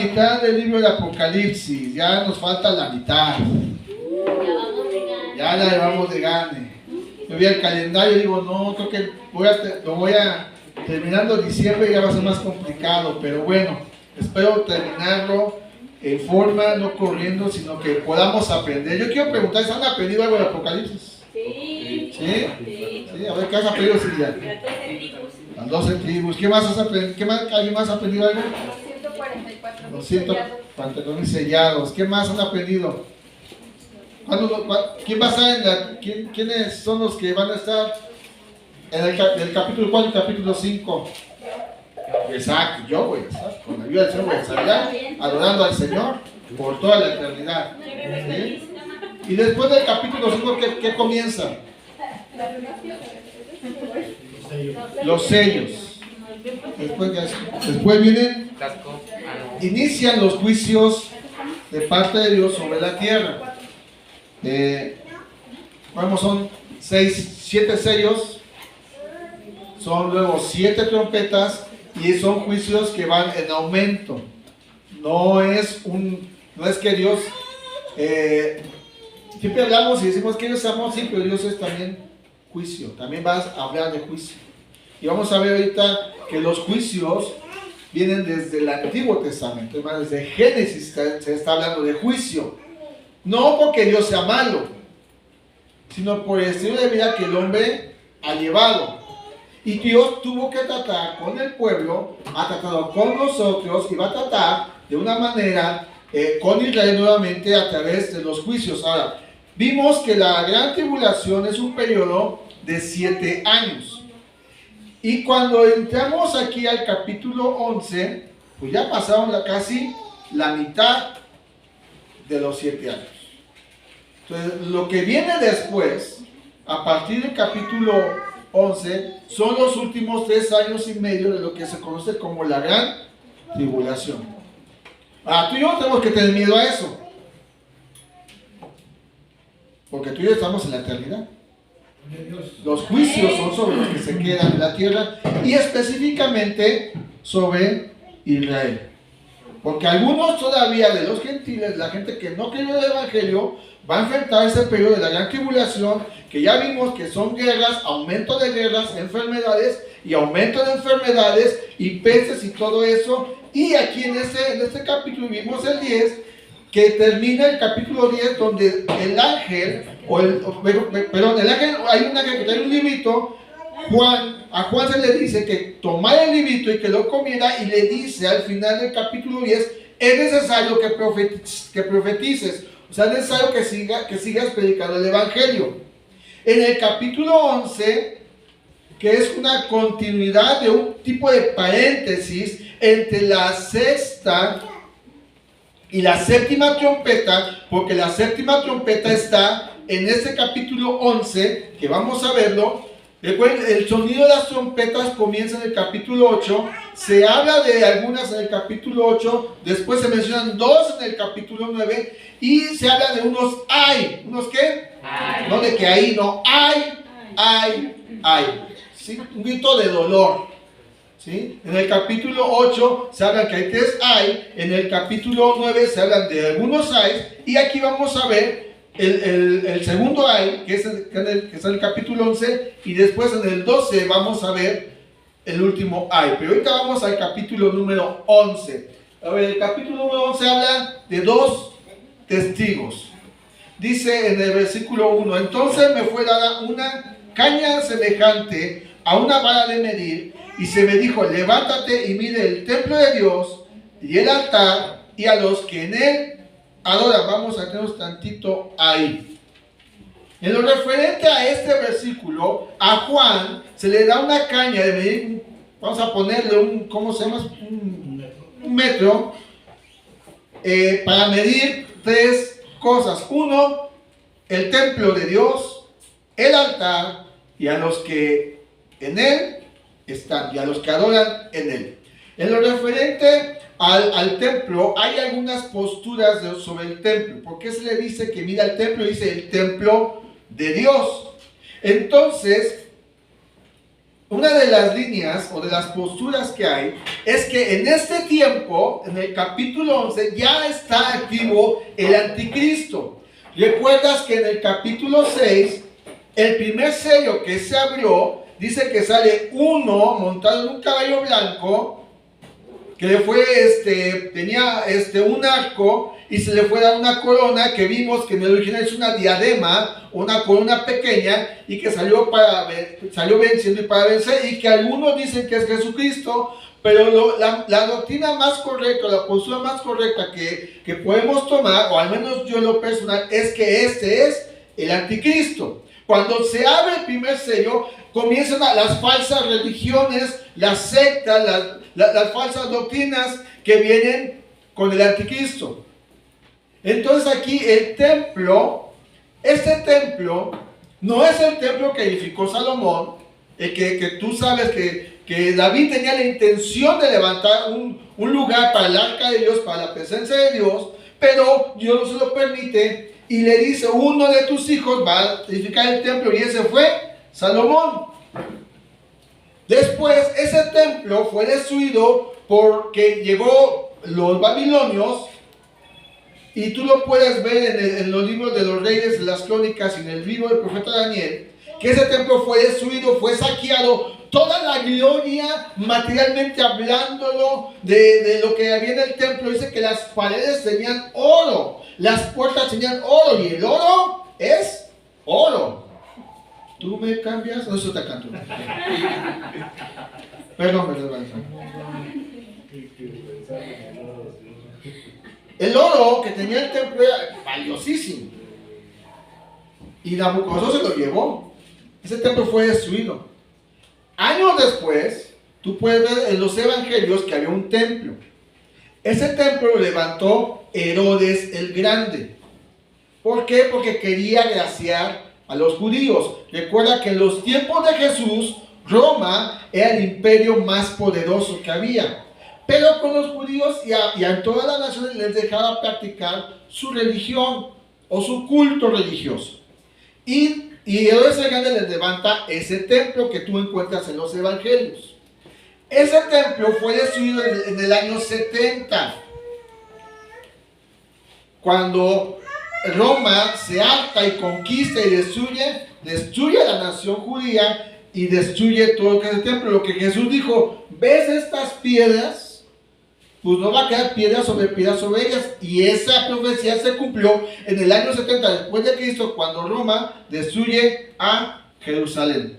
mitad del libro de Apocalipsis, ya nos falta la mitad. Ya la llevamos de gane. Yo vi el calendario y digo, no, creo que lo voy a terminando diciembre, ya va a ser más complicado, pero bueno, espero terminarlo en forma, no corriendo, sino que podamos aprender. Yo quiero preguntar, ¿han aprendido algo de Apocalipsis? Sí. ¿Sí? Sí, a ver, ¿qué has aprendido, Silvia? Las 12 tribus. ¿Qué más has aprendido? ¿Alguien más ha aprendido algo? 244.000 sellados. ¿Qué más han aprendido? ¿Quién va a estar ¿quiénes son los que van a estar en el capítulo 4 y capítulo 5? Exacto, yo voy a estar, con la ayuda del Señor voy a estar allá, adorando al Señor por toda la eternidad. ¿Sí? Y después del capítulo 5, ¿qué comienza? Los sellos. Después vienen, inician los juicios de parte de Dios sobre la tierra. Son 7 sellos, son luego 7 trompetas y son juicios que van en aumento. No es que Dios, siempre hablamos y decimos que Dios es amor, sí, pero Dios es también juicio, también vas a hablar de juicio. Y vamos a ver ahorita que los juicios vienen desde el Antiguo Testamento, desde Génesis se está hablando de juicio. No porque Dios sea malo, sino por el estilo de vida que el hombre ha llevado. Y Dios tuvo que tratar con el pueblo, ha tratado con nosotros y va a tratar de una manera con Israel nuevamente a través de los juicios. Ahora, vimos que la gran tribulación es un periodo de 7 años. Y cuando entramos aquí al capítulo 11, pues ya pasaron casi la mitad de los 7 años. Entonces, lo que viene después, a partir del capítulo 11, son los últimos 3 años y medio de lo que se conoce como la gran tribulación. Ahora, tú y yo tenemos que tener miedo a eso, porque tú y yo estamos en la eternidad. Los juicios son sobre los que se quedan en la tierra y específicamente sobre Israel. Porque algunos todavía de los gentiles, la gente que no creyó en el Evangelio, va a enfrentar ese periodo de la gran tribulación, que ya vimos que son guerras, aumento de guerras, enfermedades y aumento de enfermedades y pestes y todo eso. Y aquí en este capítulo vimos el 10, que termina el capítulo 10 donde el ángel, hay un ángel que trae un librito. A Juan se le dice que tomara el librito y que lo comiera, y le dice al final del capítulo 10, es necesario que profetices, o sea, es necesario que sigas predicando el Evangelio. En el capítulo 11, que es una continuidad de un tipo de paréntesis entre la sexta y la séptima trompeta, porque la séptima trompeta está en este capítulo 11, que vamos a verlo. Recuerden, el sonido de las trompetas comienza en el capítulo 8, se habla de algunas en el capítulo 8, después se mencionan 2 en el capítulo 9, y se habla de unos ay. ¿Unos qué? Ay. No de que ahí, no, ay. ¿Sí? Un grito de dolor. ¿Sí? En el capítulo 8 se habla que hay 3 ay, en el capítulo 9 se hablan de algunos ay, y aquí vamos a ver el segundo ay, que es en el capítulo 11, y después en el 12 vamos a ver el último ay. Pero ahorita vamos al capítulo número 11. A ver, el capítulo número 11 habla de 2 testigos. Dice en el versículo 1, entonces me fue dada una caña semejante a una vara de medir, y se me dijo, levántate y mide el templo de Dios y el altar y a los que en él adoran. Vamos a tenernos tantito ahí. En lo referente a este versículo, a Juan se le da una caña de medir, vamos a ponerle un metro, para medir 3 cosas. 1, el templo de Dios, el altar y a los que en él están, y a los que adoran en él. En lo referente al templo, hay algunas posturas sobre el templo. ¿Por qué se le dice que mira el templo? Dice el templo de Dios. Entonces, una de las líneas o de las posturas que hay es que en este tiempo, en el capítulo 11, ya está activo el anticristo. ¿Recuerdas que en el capítulo 6, el primer sello que se abrió, dice que sale uno montado en un caballo blanco, que le fue, tenía un arco y se le fue dar una corona que vimos que en el original es una diadema, una corona pequeña, y que salió venciendo y para vencer, y que algunos dicen que es Jesucristo, pero la doctrina más correcta, la postura más correcta que podemos tomar, o al menos yo en lo personal, es que este es el anticristo. Cuando se abre el primer sello, comienzan las falsas religiones, las sectas, las falsas doctrinas que vienen con el anticristo. Entonces aquí el templo, este templo no es el templo que edificó Salomón, que tú sabes que David tenía la intención de levantar un lugar para el arca de Dios, para la presencia de Dios, pero Dios no se lo permite y le dice: uno de tus hijos va a edificar el templo, y ese fue Salomón. Después ese templo fue destruido porque llegó los babilonios, y tú lo puedes ver en los libros de los reyes, en las crónicas y en el libro del profeta Daniel, que ese templo fue destruido, fue saqueado, toda la gloria materialmente hablándolo de lo que había en el templo. Dice que las paredes tenían oro, las puertas tenían oro, y el oro es oro. ¿Tú me cambias? No, eso te canto. Perdón, perdón. El oro que tenía el templo era valiosísimo, y Nabucodonosor se lo llevó. Ese templo fue destruido. Años después, tú puedes ver en los evangelios que había un templo. Ese templo lo levantó Herodes el Grande. ¿Por qué? Porque quería agraciar a los judíos. Recuerda que en los tiempos de Jesús, Roma era el imperio más poderoso que había. Pero con los judíos y a todas las naciones les dejaba practicar su religión o su culto religioso. Y Herodes el Grande les levanta ese templo que tú encuentras en los evangelios. Ese templo fue destruido en el año 70. Cuando Roma se harta y conquista y destruye a la nación judía y destruye todo lo que es el templo. Lo que Jesús dijo: ¿ves estas piedras? Pues no va a quedar piedra sobre ellas. Y esa profecía se cumplió en el año 70 después de Cristo, cuando Roma destruye a Jerusalén.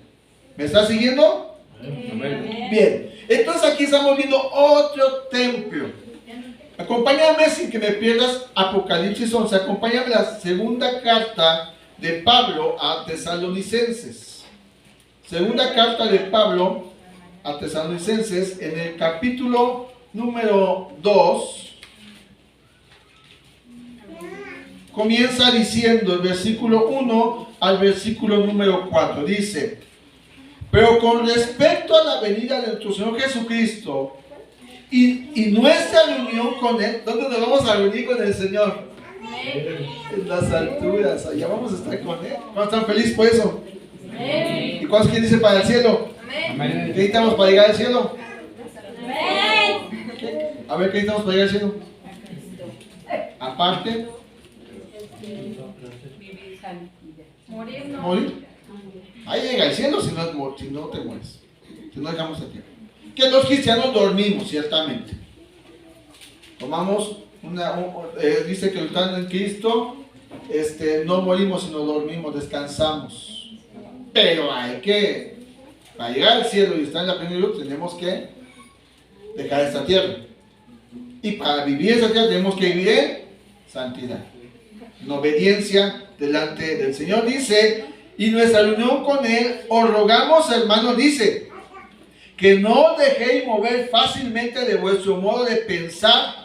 ¿Me estás siguiendo? Amén. Bien, entonces aquí estamos viendo otro templo. Acompáñame, sin que me pierdas, Apocalipsis 11. Acompáñame a la segunda carta de Pablo a Tesalonicenses. Segunda carta de Pablo a Tesalonicenses, en el capítulo número 2, comienza diciendo el versículo 1 al versículo número 4. Dice: pero con respecto a la venida de nuestro Señor Jesucristo y nuestra reunión con Él, ¿dónde nos vamos a reunir con el Señor? En las alturas, allá vamos a estar con Él. ¿Cuántos están felices por eso? ¿Y cuántos quieren irse para el cielo? ¿Qué necesitamos para llegar al cielo? A ver, ¿qué necesitamos para llegar al cielo? Aparte, morir. Ahí llega el cielo si no te mueres, si no dejamos el tiempo. Que los cristianos dormimos, ciertamente. Tomamos dice que estando en Cristo, no morimos sino dormimos, descansamos. Pero para llegar al cielo y estar en la plenitud, tenemos que dejar esta tierra. Y para vivir esta tierra tenemos que vivir en santidad, en obediencia delante del Señor. Dice: y nuestra unión con Él os rogamos, hermanos, dice, que no os dejéis mover fácilmente de vuestro modo de pensar.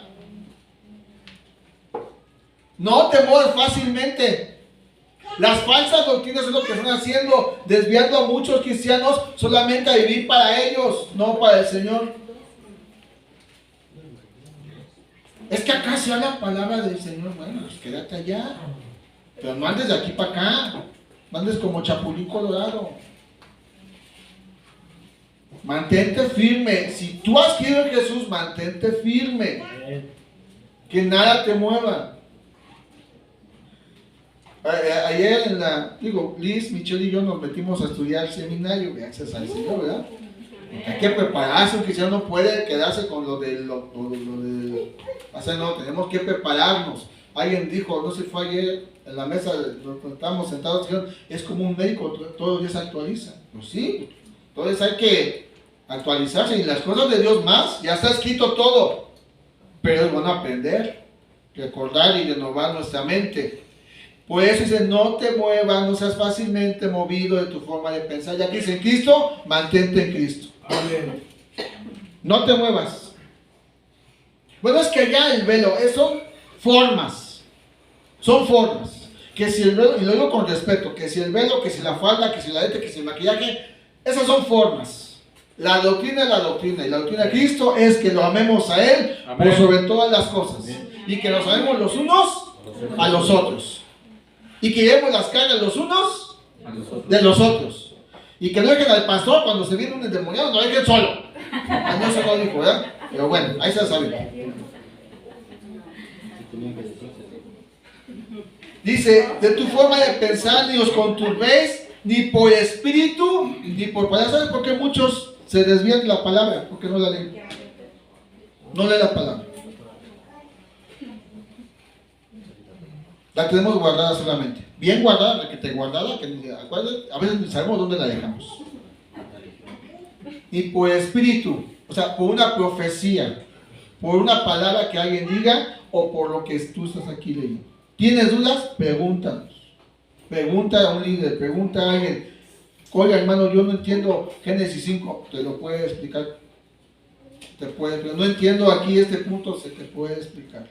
No te mueves fácilmente. Las falsas doctrinas es lo que están haciendo, desviando a muchos cristianos solamente a vivir para ellos, no para el Señor. Es que acá se habla la palabra del Señor. Bueno, pues quédate allá, pero no andes de aquí para acá, no andes como chapulín colorado. Mantente firme. Si tú has creído en Jesús, mantente firme. Que nada te mueva. Ayer Liz, Michelle y yo nos metimos a estudiar el seminario, gracias al Señor, ¿verdad? Hay que prepararse, un cristiano no puede quedarse con lo de no, tenemos que prepararnos. Alguien dijo, no sé, fue ayer en la mesa, donde estábamos sentados, dijeron, es como un médico, todos los días se actualiza. Pues sí, entonces hay que actualizarse, y las cosas de Dios más, ya está escrito todo, pero es bueno aprender, recordar y renovar nuestra mente. Por eso dice, no te muevas, no seas fácilmente movido de tu forma de pensar. Ya que dice en Cristo, mantente en Cristo. Amén. No te muevas. Bueno, es que ya el velo, son formas. Son formas. Que si el velo, y lo digo con respeto, que si el velo, que si la falda, que si la letra, que si el maquillaje, esas son formas. La doctrina es la doctrina, y la doctrina de Cristo es que lo amemos a Él. Amén. Por sobre todas las cosas. Amén. Y que nos amemos los unos a los otros. Y que llevemos las cargas los unos de los otros. Y que no dejen al pastor cuando se viene un endemoniado, no dejen solo. No se lo dijo, ¿verdad? Pero bueno, ahí se sabe. Dice, de tu forma de pensar ni os conturbéis, ni por espíritu, ni por palabra. ¿Sabes por qué muchos se desvían de la palabra? Porque no la leen. No leen la palabra. La tenemos guardada solamente. Bien guardada, la que te guardada, que a veces ni sabemos dónde la dejamos. Y por espíritu, o sea, por una profecía, por una palabra que alguien diga, o por lo que tú estás aquí leyendo. ¿Tienes dudas? Pregúntanos. Pregunta a un líder, pregunta a alguien. Oiga, hermano, yo no entiendo Génesis 5, te lo puede explicar. No entiendo aquí este punto, se te puede explicar.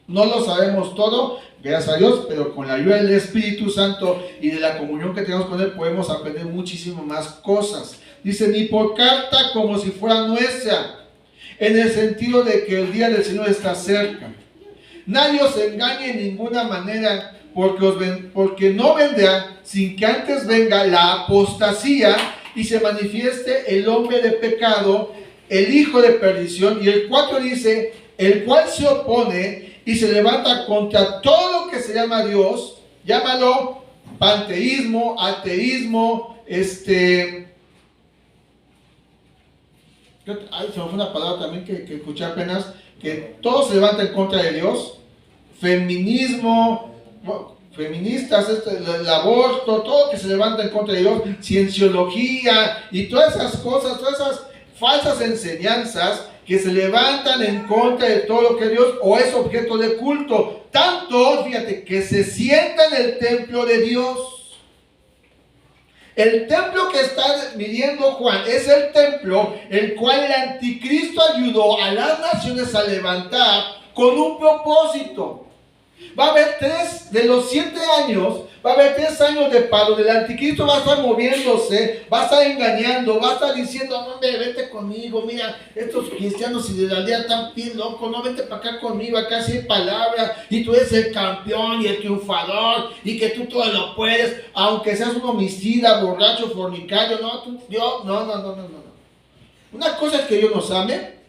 No lo sabemos todo, gracias a Dios, pero con la ayuda del Espíritu Santo y de la comunión que tenemos con Él podemos aprender muchísimo más cosas. Dice, ni por carta como si fuera nuestra, en el sentido de que el día del Señor está cerca. Nadie os engañe en ninguna manera, porque no vendrá sin que antes venga la apostasía y se manifieste el hombre de pecado, el hijo de perdición. Y el 4 dice, el cual se opone y se levanta contra todo lo que se llama Dios, llámalo panteísmo, ateísmo, se me fue una palabra también que escuché apenas, que todo se levanta en contra de Dios, feminismo, feministas, el aborto, todo que se levanta en contra de Dios, cienciología y todas esas cosas, todas esas falsas enseñanzas que se levantan en contra de todo lo que Dios o es objeto de culto. Tanto, fíjate, que se sienta en el templo de Dios. El templo que está midiendo Juan es el templo el cual el anticristo ayudó a las naciones a levantar con un propósito. Va a haber 3 de los 7 años, va a haber 3 años de paro. El anticristo va a estar moviéndose, va a estar engañando, va a estar diciendo, hombre, vete conmigo, mira, estos cristianos y de la aldea están bien locos, no, vete para acá conmigo, acá sí hay palabra, y tú eres el campeón y el triunfador, y que tú todo lo puedes, aunque seas un homicida, borracho, fornicario, no. Una cosa es que Dios nos ame,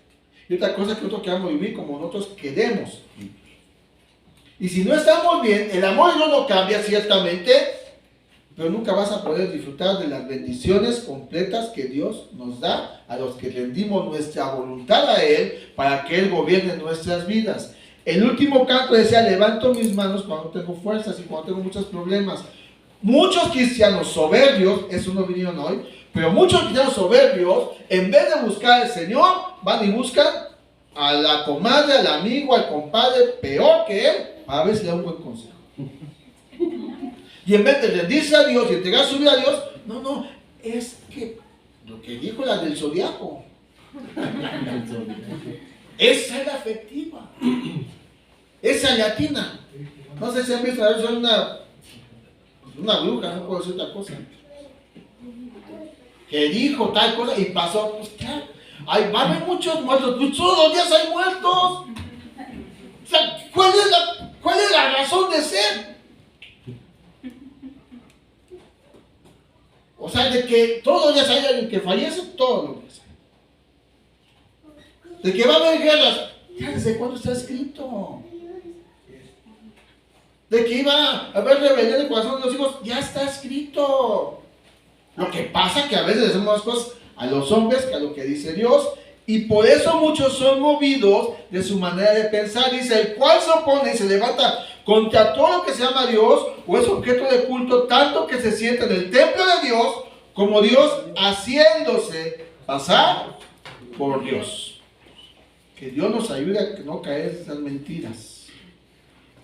y otra cosa es que nosotros queramos vivir como nosotros queremos. Y si no estamos bien, el amor de Dios no cambia ciertamente, pero nunca vas a poder disfrutar de las bendiciones completas que Dios nos da a los que rendimos nuestra voluntad a Él para que Él gobierne nuestras vidas. El último canto decía, levanto mis manos cuando tengo fuerzas y cuando tengo muchos problemas. Muchos cristianos soberbios, eso no vinieron hoy, pero muchos cristianos soberbios, en vez de buscar al Señor, van y buscan a la comadre, al amigo, al compadre, peor que él, a ver si le da un buen consejo. Y en vez de rendirse a Dios y entregar su vida a Dios, no, es que lo que dijo la del zodiaco, esa es la efectiva, esa latina. No sé si han visto, soy una bruja, no puedo decir otra cosa, que dijo tal cosa y pasó, pues claro, va a haber muchos muertos, pues todos los días hay muertos. O sea, ¿cuál es la razón de ser? O sea, de que todos los días hay alguien que fallece, todos los días. De que va a haber guerras, ya desde cuándo está escrito. De que iba a haber rebelión en el corazón de los hijos, ya está escrito. Lo que pasa es que a veces hacemos más cosas a los hombres que a lo que dice Dios. Y por eso muchos son movidos de su manera de pensar. Dice, el cual se opone y se levanta contra todo lo que se llama Dios o es objeto de culto, tanto que se sienta en el templo de Dios como Dios, haciéndose pasar por Dios. Que Dios nos ayude a no caer en esas mentiras.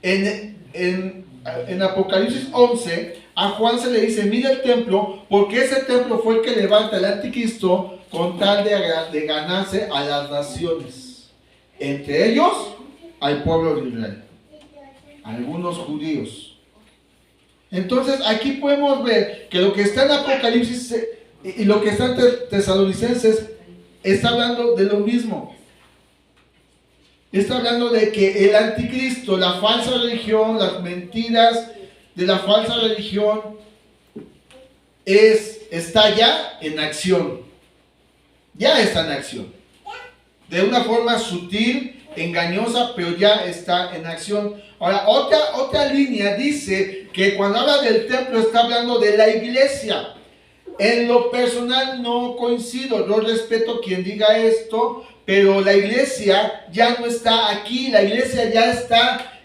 En Apocalipsis 11, a Juan se le dice, mira el templo, porque ese templo fue el que levanta el anticristo con tal de ganarse a las naciones, entre ellos al pueblo de Israel, algunos judíos. Entonces aquí podemos ver que lo que está en Apocalipsis y lo que está en Tesalonicenses está hablando de lo mismo. Está hablando de que el anticristo, la falsa religión, las mentiras de la falsa religión está ya en acción. Ya está en acción. De una forma sutil, engañosa, pero ya está en acción. Ahora, otra línea dice que cuando habla del templo está hablando de la iglesia. En lo personal no coincido, yo respeto quien diga esto, pero la iglesia ya no está aquí, la iglesia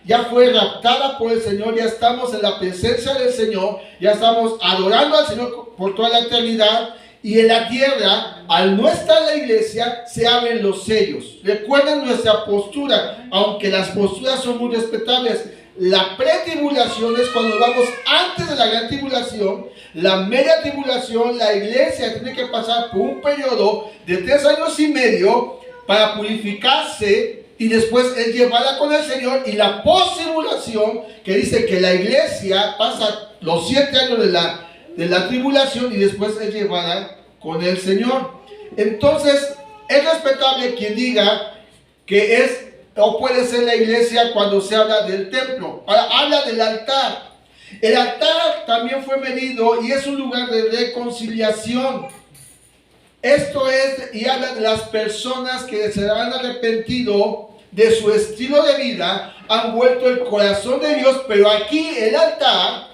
ya fue raptada por el Señor, ya estamos en la presencia del Señor, ya estamos adorando al Señor por toda la eternidad. Y en la tierra, al no estar la iglesia, se abren los sellos. Recuerden nuestra postura, aunque las posturas son muy respetables. La pretribulación es cuando vamos antes de la gran tribulación. La media tribulación, la iglesia tiene que pasar por un periodo de 3 años y medio para purificarse y después es llevada con el Señor. Y la postribulación, que dice que la iglesia pasa los 7 años de la tribulación y después es llevada con el Señor. Entonces es respetable quien diga que es o puede ser la iglesia cuando se habla del templo. Ahora habla del altar. El altar también fue medido y es un lugar de reconciliación. Esto es, y habla de las personas que se han arrepentido de su estilo de vida, han vuelto el corazón de Dios, pero aquí el altar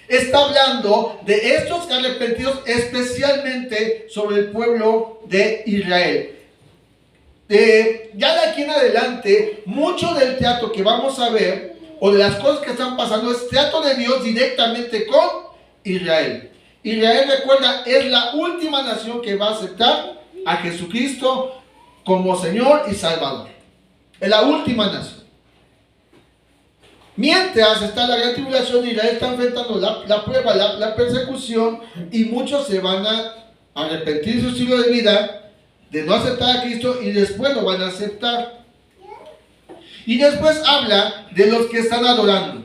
está hablando de estos arrepentidos, especialmente sobre el pueblo de Israel. Ya de aquí en adelante, mucho del trato que vamos a ver, o de las cosas que están pasando, es trato de Dios directamente con Israel. Israel, recuerda, es la última nación que va a aceptar a Jesucristo como Señor y Salvador. Es la última nación. Mientras está la gran tribulación, Israel está enfrentando la prueba, la persecución, y muchos se van a arrepentir de su estilo de vida, de no aceptar a Cristo, y después lo van a aceptar. Y después habla de los que están adorando.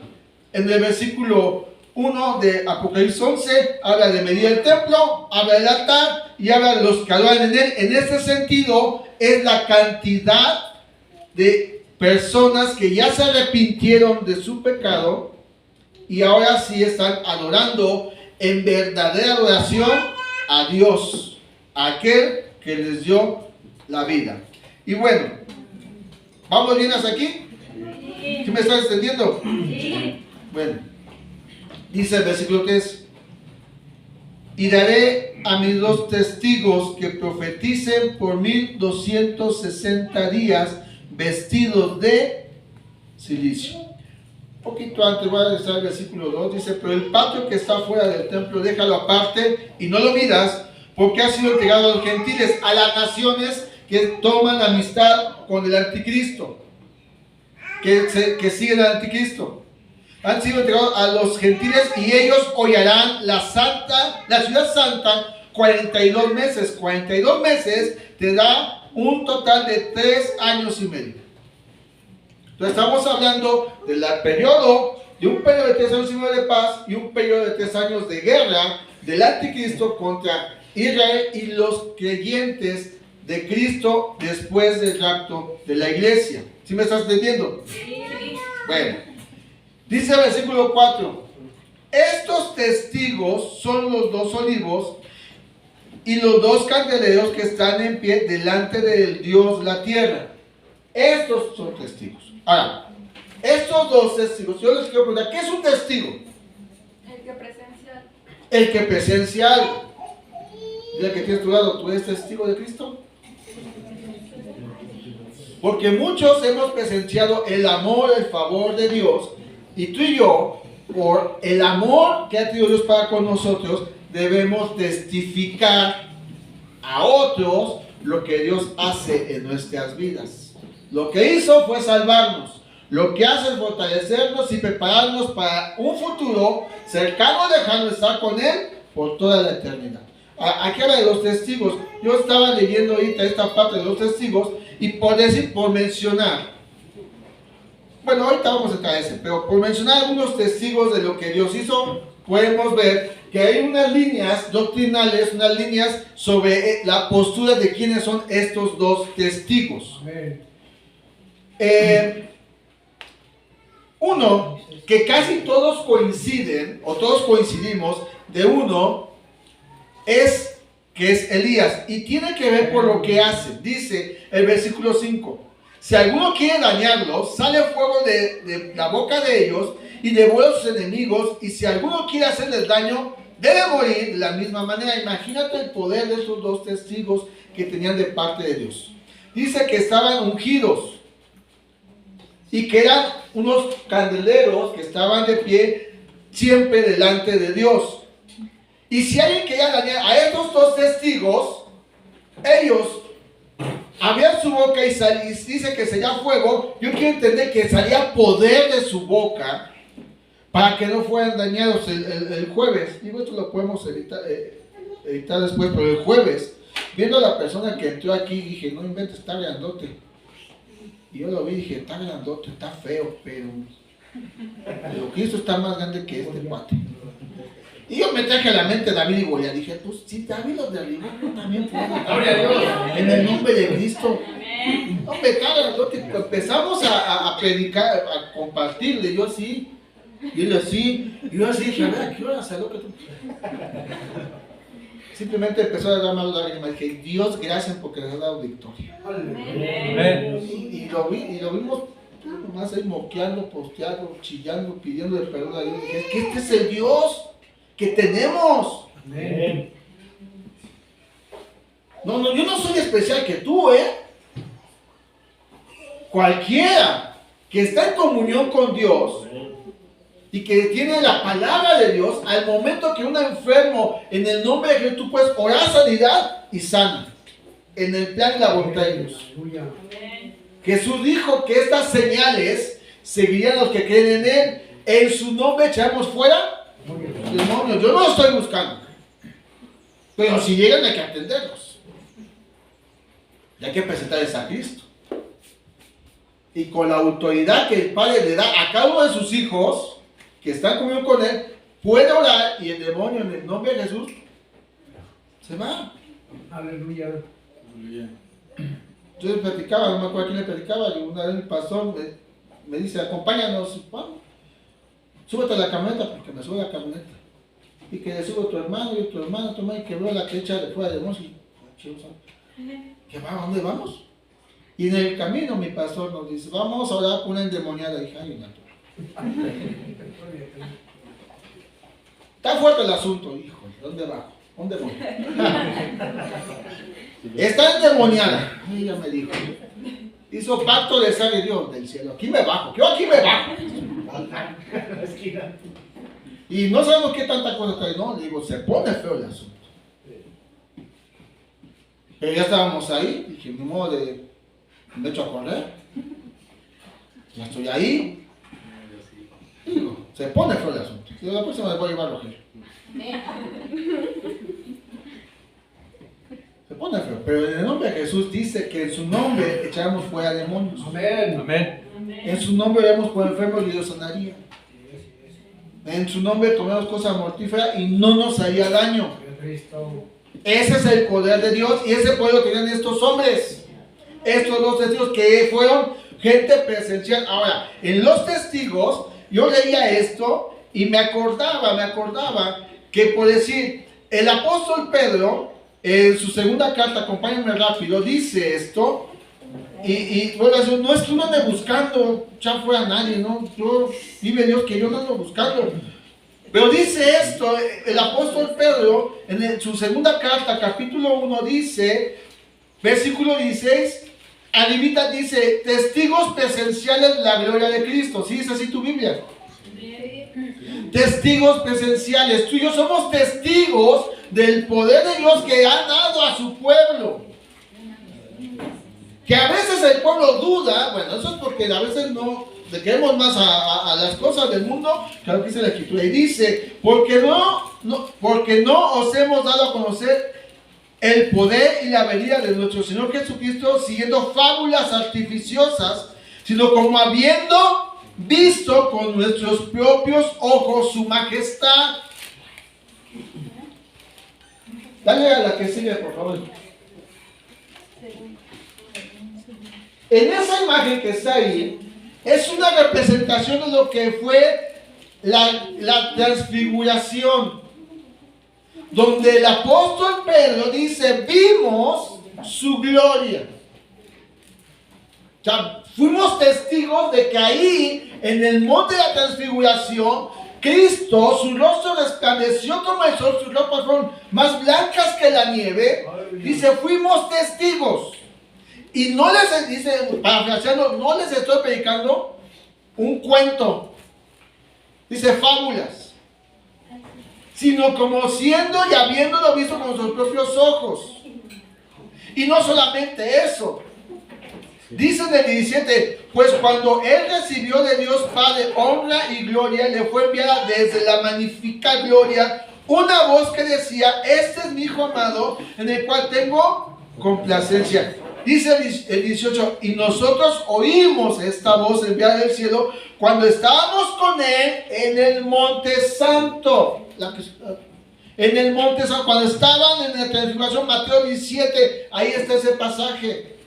En el versículo 1 de Apocalipsis 11, habla de medir el templo, habla del altar, y habla de los que adoran en él. En este sentido, es la cantidad de personas que ya se arrepintieron de su pecado y ahora sí están adorando en verdadera adoración a Dios, a aquel que les dio la vida. Y bueno, ¿vamos bien hasta aquí? ¿Sí me estás entendiendo? Bueno, dice el versículo 3: y daré a mis 2 testigos que profeticen por 1260 días, vestidos de silicio. Un poquito antes voy a estar el versículo 2, dice: pero el patio que está fuera del templo déjalo aparte y no lo miras, porque ha sido entregado a los gentiles, a las naciones que toman amistad con el anticristo, que siguen al anticristo. Han sido entregados a los gentiles y ellos hollarán la ciudad santa 42 meses. 42 meses te da un total de 3 años y medio. Entonces estamos hablando de un periodo de 3 años y medio de paz y un periodo de 3 años de guerra del anticristo contra Israel y los creyentes de Cristo después del rapto de la iglesia. ¿Sí me estás entendiendo? Sí. Bueno, dice el versículo 4: estos testigos son los 2 olivos y los dos candeleros que están en pie delante del Dios la tierra. Estos son testigos. Ahora, estos dos testigos, yo les quiero preguntar, ¿qué es un testigo? El que presencia. El que presencia algo. Dile que tienes a tu lado, ¿tú eres testigo de Cristo? Porque muchos hemos presenciado el amor, el favor de Dios, y tú y yo, por el amor que ha tenido Dios para con nosotros, debemos testificar a otros lo que Dios hace en nuestras vidas. Lo que hizo fue salvarnos. Lo que hace es fortalecernos y prepararnos para un futuro cercano o lejano, estar con Él por toda la eternidad. Aquí habla de los testigos. Yo estaba leyendo ahorita esta parte de los testigos y por decir, por mencionar, bueno, ahorita vamos a entrar a ese, pero por mencionar algunos testigos de lo que Dios hizo, podemos ver que hay unas líneas doctrinales, unas líneas sobre la postura de quiénes son estos dos testigos. Uno, que casi todos coinciden, o todos coincidimos, de uno, es que es Elías, y tiene que ver por lo que hace. Dice el versículo 5, si alguno quiere dañarlos, sale fuego de la boca de ellos y devora a sus enemigos, y si alguno quiere hacerles daño, debe morir de la misma manera. Imagínate el poder de estos dos testigos que tenían de parte de Dios. Dice que estaban ungidos y que eran unos candeleros que estaban de pie siempre delante de Dios. Y si alguien quería dañar a estos dos testigos, ellos abrían su boca y dice que salía fuego. Yo quiero entender que salía poder de su boca para que no fueran dañados el jueves. Digo, esto lo podemos editar después, pero el jueves, viendo a la persona que entró aquí, dije, no inventes, está grandote. Y yo lo vi y dije, está grandote, está feo, pero Cristo está más grande que este cuate. Y yo me traje a la mente David y Goliat. Dije, pues si David los derribó, también puedo. Gloria a Dios. En el nombre de Cristo. Hombre, empezamos a predicar, a compartirle. Yo sí. Y él así. Y yo así dije, a ver, ¿a qué hora salió? Simplemente empezó a dar más lágrimas. Dije, Dios, gracias porque les ha dado victoria. Y lo vimos nomás ahí moqueando, posteando, chillando, pidiendo perdón a Dios. Dije, es que este es el Dios que tenemos. Amén. No, yo no soy especial que tú, Cualquiera que está en comunión con Dios y que tiene la palabra de Dios, al momento que un enfermo, en el nombre de Jesús, tú puedes orar sanidad y sana. En el plan y la voluntad de Dios. Jesús dijo que estas señales seguirían a los que creen en Él. En su nombre echamos fuera demonios. Yo no lo estoy buscando, pero si llegan hay que atenderlos, y hay que presentarles a Cristo, y con la autoridad que el Padre le da a cada uno de sus hijos que están comiendo con Él, puede orar y el demonio en el nombre de Jesús se va. Aleluya. Yo platicaba, no me acuerdo a quién le platicaba, y una vez el pastor me dice, acompáñanos. Bueno, súbete a la camioneta, porque me sube a la camioneta. Y que le subo a tu hermano, y tu hermano quebró la quecha de fuera de música. ¿Qué va? ¿A dónde vamos? Y en el camino mi pastor nos dice, vamos a orar por una endemoniada. Hija, ay, está fuerte el asunto, hijo. ¿Dónde va? ¿Dónde voy? Está endemoniada. Ella me dijo, hizo pacto de sal y Dios del cielo. Aquí me bajo, yo aquí me bajo. Y no sabemos qué tanta cosa trae, no, le digo, se pone feo el asunto. Pero ya estábamos ahí, dije, mi modo me echo a correr. Ya estoy ahí. Y digo, se pone feo el asunto. Y la próxima les voy a llevar a Rogelio. Se pone feo, pero en el nombre de Jesús dice que en su nombre echamos fuera demonios. Amén. Amén. En su nombre oremos por enfermos y Dios sanaría. En su nombre tomamos cosas mortíferas y no nos haría daño. Ese es el poder de Dios y ese poder lo tenían estos hombres. Estos dos testigos que fueron gente presencial. Ahora, en los testigos, yo leía esto y me acordaba que por decir, el apóstol Pedro en su segunda carta, acompáñenme rápido, dice esto. Y bueno, no es que uno ande buscando, ya fuera nadie, ¿no? Vive Dios que yo no ando buscando. Pero dice esto, el apóstol Pedro, su segunda carta, capítulo 1, dice, versículo 16, arribita dice, testigos presenciales de la gloria de Cristo. ¿Sí es así tu Biblia? Testigos presenciales. Tú y yo somos testigos del poder de Dios que ha dado a su pueblo. Que a veces el pueblo duda, bueno, eso es porque a veces no le queremos más a las cosas del mundo que a lo que dice la Escritura. Y dice, porque no os hemos dado a conocer el poder y la venida de nuestro Señor Jesucristo siguiendo fábulas artificiosas, sino como habiendo visto con nuestros propios ojos su majestad. Dale a la que sigue, por favor. En esa imagen que está ahí, es una representación de lo que fue la transfiguración, donde el apóstol Pedro dice, vimos su gloria. O sea, fuimos testigos de que ahí, en el monte de la transfiguración, Cristo, su rostro resplandeció como el sol, sus ropas fueron más blancas que la nieve. Dice, fuimos testigos. Y no les dice, parafraseando, no les estoy predicando un cuento, dice fábulas, sino como siendo y habiéndolo visto con sus propios ojos. Y no solamente eso, dice en el 17, pues cuando él recibió de Dios Padre honra y gloria, le fue enviada desde la magnífica gloria una voz que decía, este es mi hijo amado, en el cual tengo complacencia. Dice el 18, y nosotros oímos esta voz enviada del cielo cuando estábamos con él en el monte santo. En el monte santo, cuando estaban en la transfiguración, Mateo 17, ahí está ese pasaje.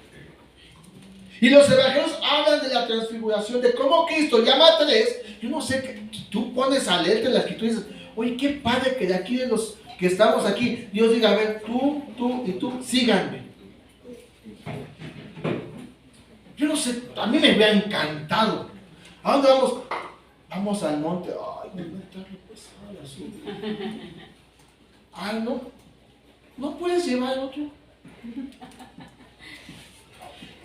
Y los evangelios hablan de la transfiguración, de cómo Cristo llama a tres. Yo no sé, tú pones alerta en la escritura y dices, oye, qué padre que de aquí de los que estamos aquí, Dios diga, a ver, tú y tú, síganme. Yo no sé, a mí me hubiera encantado. ¿A dónde vamos? Vamos al monte. Ay, me va a estar pesado así. Ay, no puedes llevar otro.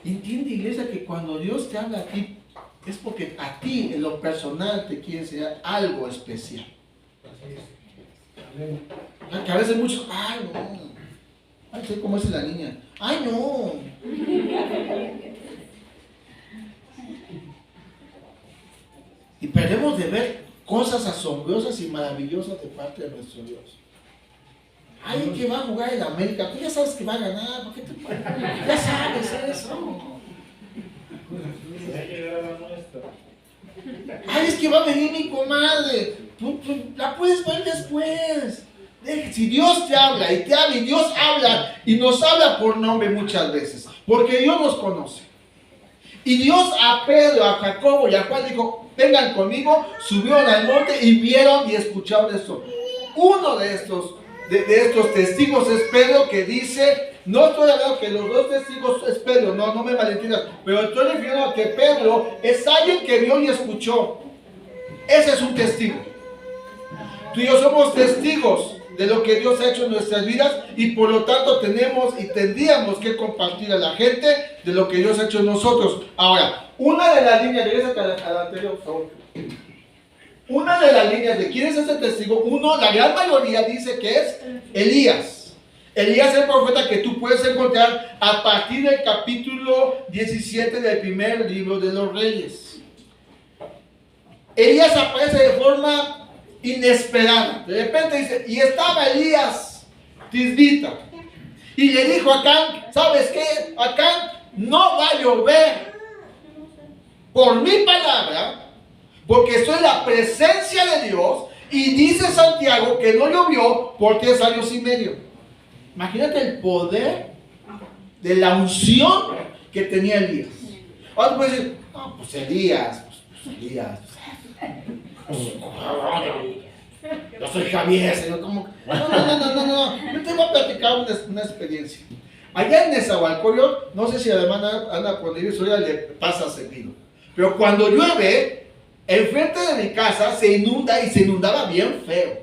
Entiende, iglesia, que cuando Dios te habla a ti, es porque a ti en lo personal te quiere enseñar algo especial. Que a veces muchos, ay, no. Ay, sé cómo es la niña. Ay, no. Y perdemos de ver cosas asombrosas y maravillosas de parte de nuestro Dios. Ay, que va a jugar en América. Tú ya sabes que va a ganar. ¿Por qué te puedes? Ya sabes eso. Ay, es que va a venir mi comadre. Tú la puedes ver después. Si Dios te habla y Dios habla y nos habla por nombre muchas veces, porque Dios nos conoce. Y Dios a Pedro, a Jacobo y a Juan dijo, vengan conmigo, subieron al monte y vieron y escucharon esto. Uno de estos testigos es Pedro, que dice, no estoy hablando que los dos testigos es Pedro, no me malentiendas, pero estoy refiriendo a que Pedro es alguien que vio y escuchó. Ese es un testigo. Tú y yo somos testigos de lo que Dios ha hecho en nuestras vidas y por lo tanto tenemos y tendríamos que compartir a la gente de lo que Dios ha hecho en nosotros. Ahora, una de las líneas, regresa a la anterior, por favor. Una de las líneas de quién es ese testigo, la gran mayoría dice que es Elías. Elías es el profeta que tú puedes encontrar a partir del capítulo 17 del primer libro de los Reyes. Elías aparece de forma inesperada. De repente dice, y estaba Elías tisbita, y le dijo a Acán, ¿sabes qué? Acán, no va a llover por mi palabra, porque soy la presencia de Dios, y dice Santiago que no llovió por 3 años y medio. Imagínate el poder de la unción que tenía Elías. Ahora tú puedes decir, no, pues Elías. Yo soy Javier, Señor. ¿Cómo? No. Yo te voy a platicar platicar una experiencia. Allá en Nezahualcóyotl, no sé si además Ana por la historia le pasa seguido, pero cuando llueve, el frente de mi casa se inunda y se inundaba bien feo.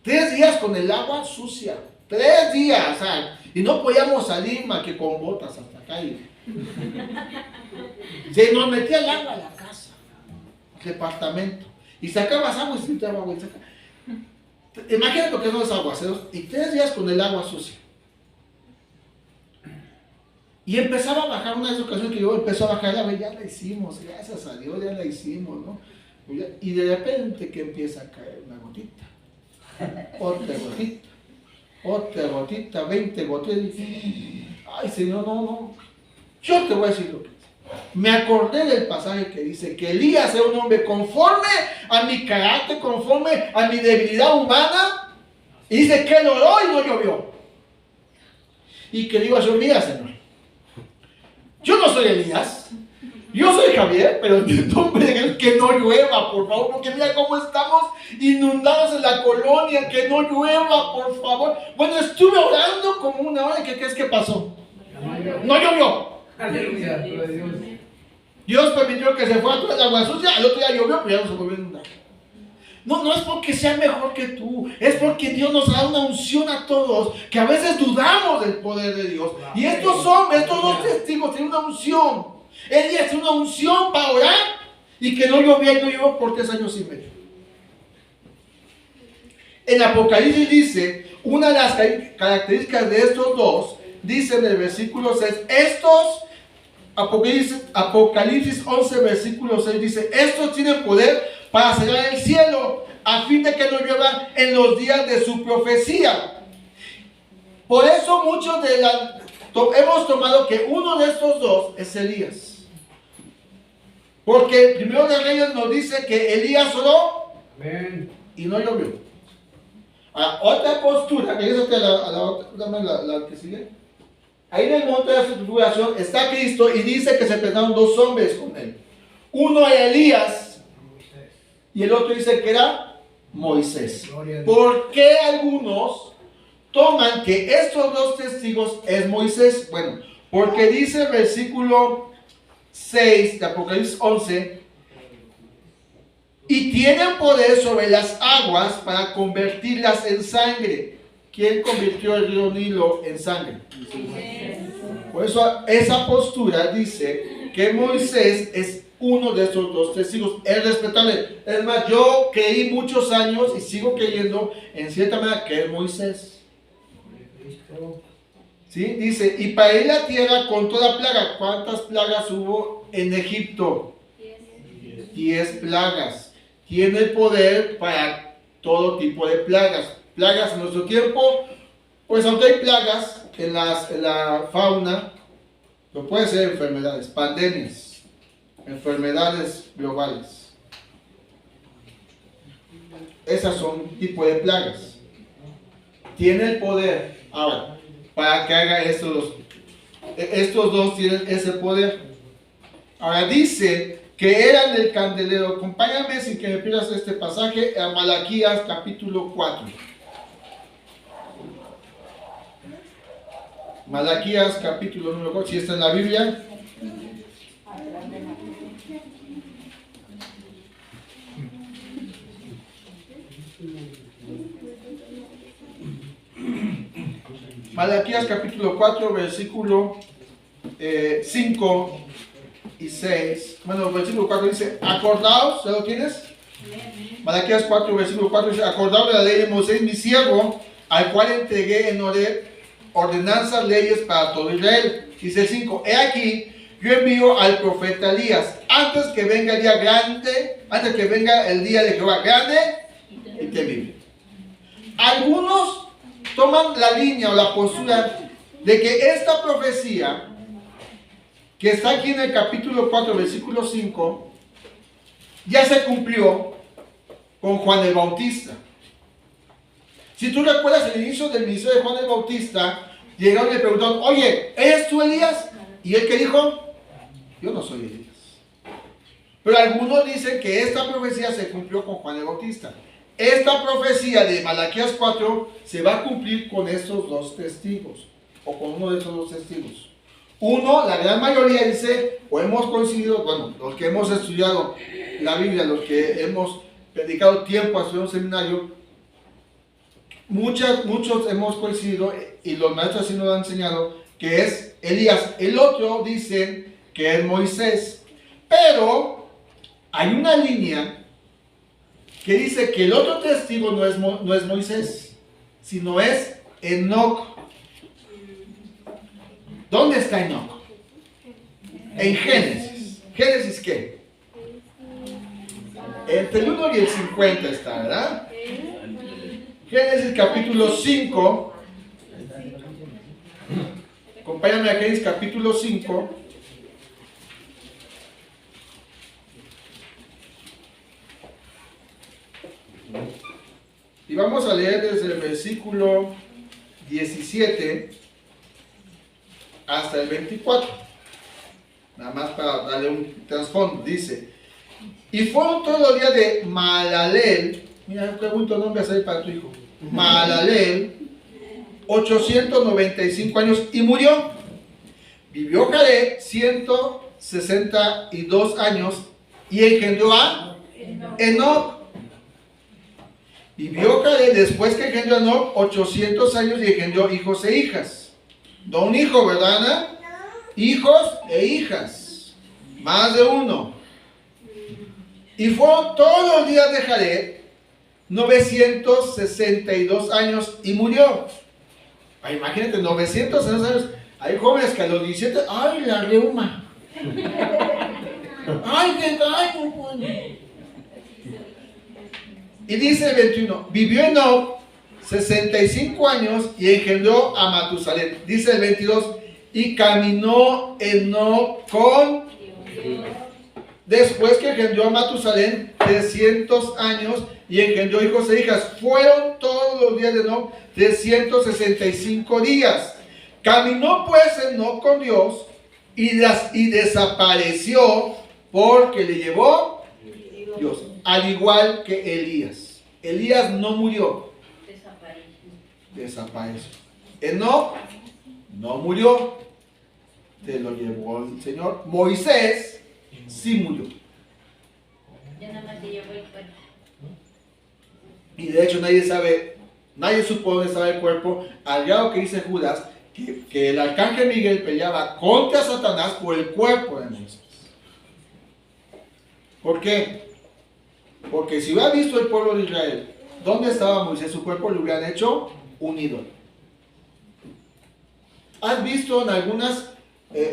3 días con el agua sucia, 3 días, y no podíamos salir más que con botas hasta acá. Se nos metía el agua a la casa, al departamento, y sacabas agua y se agua. Imagínate lo que son los aguaceros, y 3 días con el agua sucia. Y empezaba a bajar, una de esas ocasiones que yo empezó a bajar, ya la hicimos, gracias a Dios ya la hicimos, ¿no? Y de repente que empieza a caer una gotita, otra gotita, 20 gotitas. Ay, Señor, no. Yo te voy a decir lo que dice. Me acordé del pasaje que dice que Elías era un hombre conforme a mi carácter, conforme a mi debilidad humana. Y dice que él oró y no llovió. Y que digo, mira, Señor, yo no soy Elías, yo soy Javier, pero en el nombre de Jesús, que no llueva, por favor, porque mira cómo estamos inundados en la colonia, que no llueva, por favor. Bueno, estuve orando como 1 hora, y ¿qué crees que pasó? No llovió. Aleluya, gloria a Dios. Dios permitió que se fuera toda el agua sucia, al otro día llovió, pero ya no se volvió a inundar. No es porque sea mejor que tú, es porque Dios nos da una unción a todos, que a veces dudamos del poder de Dios. Y estos hombres, estos 2 testigos tienen una unción. Elías tiene una unción para orar, y que no llovía y no llovió por 3 años y medio. En Apocalipsis dice, una de las características de estos 2, dice en el versículo 6, Apocalipsis 11, versículo 6 dice, estos tienen poder para cerrar el cielo, a fin de que no llueva en los días de su profecía. Por eso muchos hemos tomado que uno de estos 2 es Elías. Porque el Primero de Reyes nos dice que Elías oró y no llovió. Otra postura, regresate a la otra, dame la que sigue. Ahí en el monte de la transfiguración está Cristo y dice que se presentaron 2 hombres con él. Uno era Elías y el otro dice que era Moisés. ¿Por qué algunos toman que estos 2 testigos es Moisés? Bueno, porque dice el versículo 6 de Apocalipsis 11, y tienen poder sobre las aguas para convertirlas en sangre. ¿Quién convirtió el río Nilo en sangre? Por eso esa postura dice que Moisés es uno de estos 2 testigos. Es respetable. Es más, yo creí muchos años y sigo creyendo en cierta manera que es Moisés. ¿Sí? Dice, y para ir a la tierra con toda plaga. ¿Cuántas plagas hubo en Egipto? 10 plagas. Tiene el poder para todo tipo de plagas. Plagas en nuestro tiempo, pues aunque hay plagas en la fauna, pero puede ser enfermedades, pandemias, enfermedades globales. Esas son tipo de plagas. Tiene el poder ahora para que haga estos 2 tienen ese poder. Ahora dice que eran el candelero. Acompáñame sin que me pierdas este pasaje a Malaquías capítulo 4. Malaquías capítulo número 4, si está en la Biblia. Malaquías capítulo 4, versículo 5 y 6. Bueno, el versículo 4 dice, acordaos, ¿ya lo tienes? Malaquías 4, versículo 4 dice, acordaos de la ley de Moisés, mi siervo, al cual entregué en Horeb ordenanzas, leyes para todo Israel. Dice el 5, he aquí, yo envío al profeta Elías, antes que venga el día grande, antes que venga el día de Jehová grande y temible. Algunos toman la línea o la postura de que esta profecía, que está aquí en el capítulo 4, versículo 5, ya se cumplió con Juan el Bautista. Si tú recuerdas el inicio del ministerio de Juan el Bautista, llegaron y le preguntaron, oye, ¿eres tú Elías? Y él que dijo, yo no soy Elías. Pero algunos dicen que esta profecía se cumplió con Juan el Bautista. esta profecía de Malaquías 4 se va a cumplir con estos dos testigos, o con uno de esos dos testigos. Uno, la gran mayoría dice, o hemos coincidido, bueno, los que hemos estudiado la Biblia, los que hemos dedicado tiempo a estudiar un seminario, muchos hemos coincidido, y los maestros así nos han enseñado, que es Elías. El otro dicen que es Moisés. Pero hay una línea que dice que el otro testigo no es Moisés, sino es Enoc. ¿Dónde está Enoc? En Génesis. ¿Génesis qué? Entre el 1 y el 50 está, ¿verdad? Génesis capítulo 5. Acompáñame a Génesis capítulo 5. Y vamos a leer desde el versículo 17 hasta el 24. Nada más para darle un trasfondo. Dice: y fueron todos los días de Mahalaleel. Mira, qué bonito nombre hacer para tu hijo. Mahalaleel, 895 años, y murió. Vivió Jared 162 años y engendró a Enoc. Vivió Jared después que engendró a Enoc 800 años y engendró hijos e hijas. No un hijo, ¿verdad, Ana? Hijos e hijas. Más de uno. Y fueron todos los días de Jared 962 años y murió. Ay, imagínate, 962 años. Hay jóvenes que a los 17, ¡ay, la reuma! ¡Ay, qué daño! Y dice el 21, vivió Enoc 65 años y engendró a Matusalén. Dice el 22, y caminó Enoc con Dios. Después que engendró a Matusalén 300 años y engendró hijos e hijas. Fueron todos los días de Enoc 365 días. Caminó pues Enoc con Dios y desapareció porque le llevó Dios. Al igual que Elías. Elías no murió. Desapareció. Enoc no murió. Te lo llevó el Señor. Moisés sí murió. Y de hecho nadie supo dónde estaba el cuerpo, al grado que dice Judas que el arcángel Miguel peleaba contra Satanás por el cuerpo de Moisés. ¿Por qué? Porque si hubiera visto el pueblo de Israel dónde estaba Moisés, su cuerpo le hubieran hecho un ídolo. ¿Has visto en algunas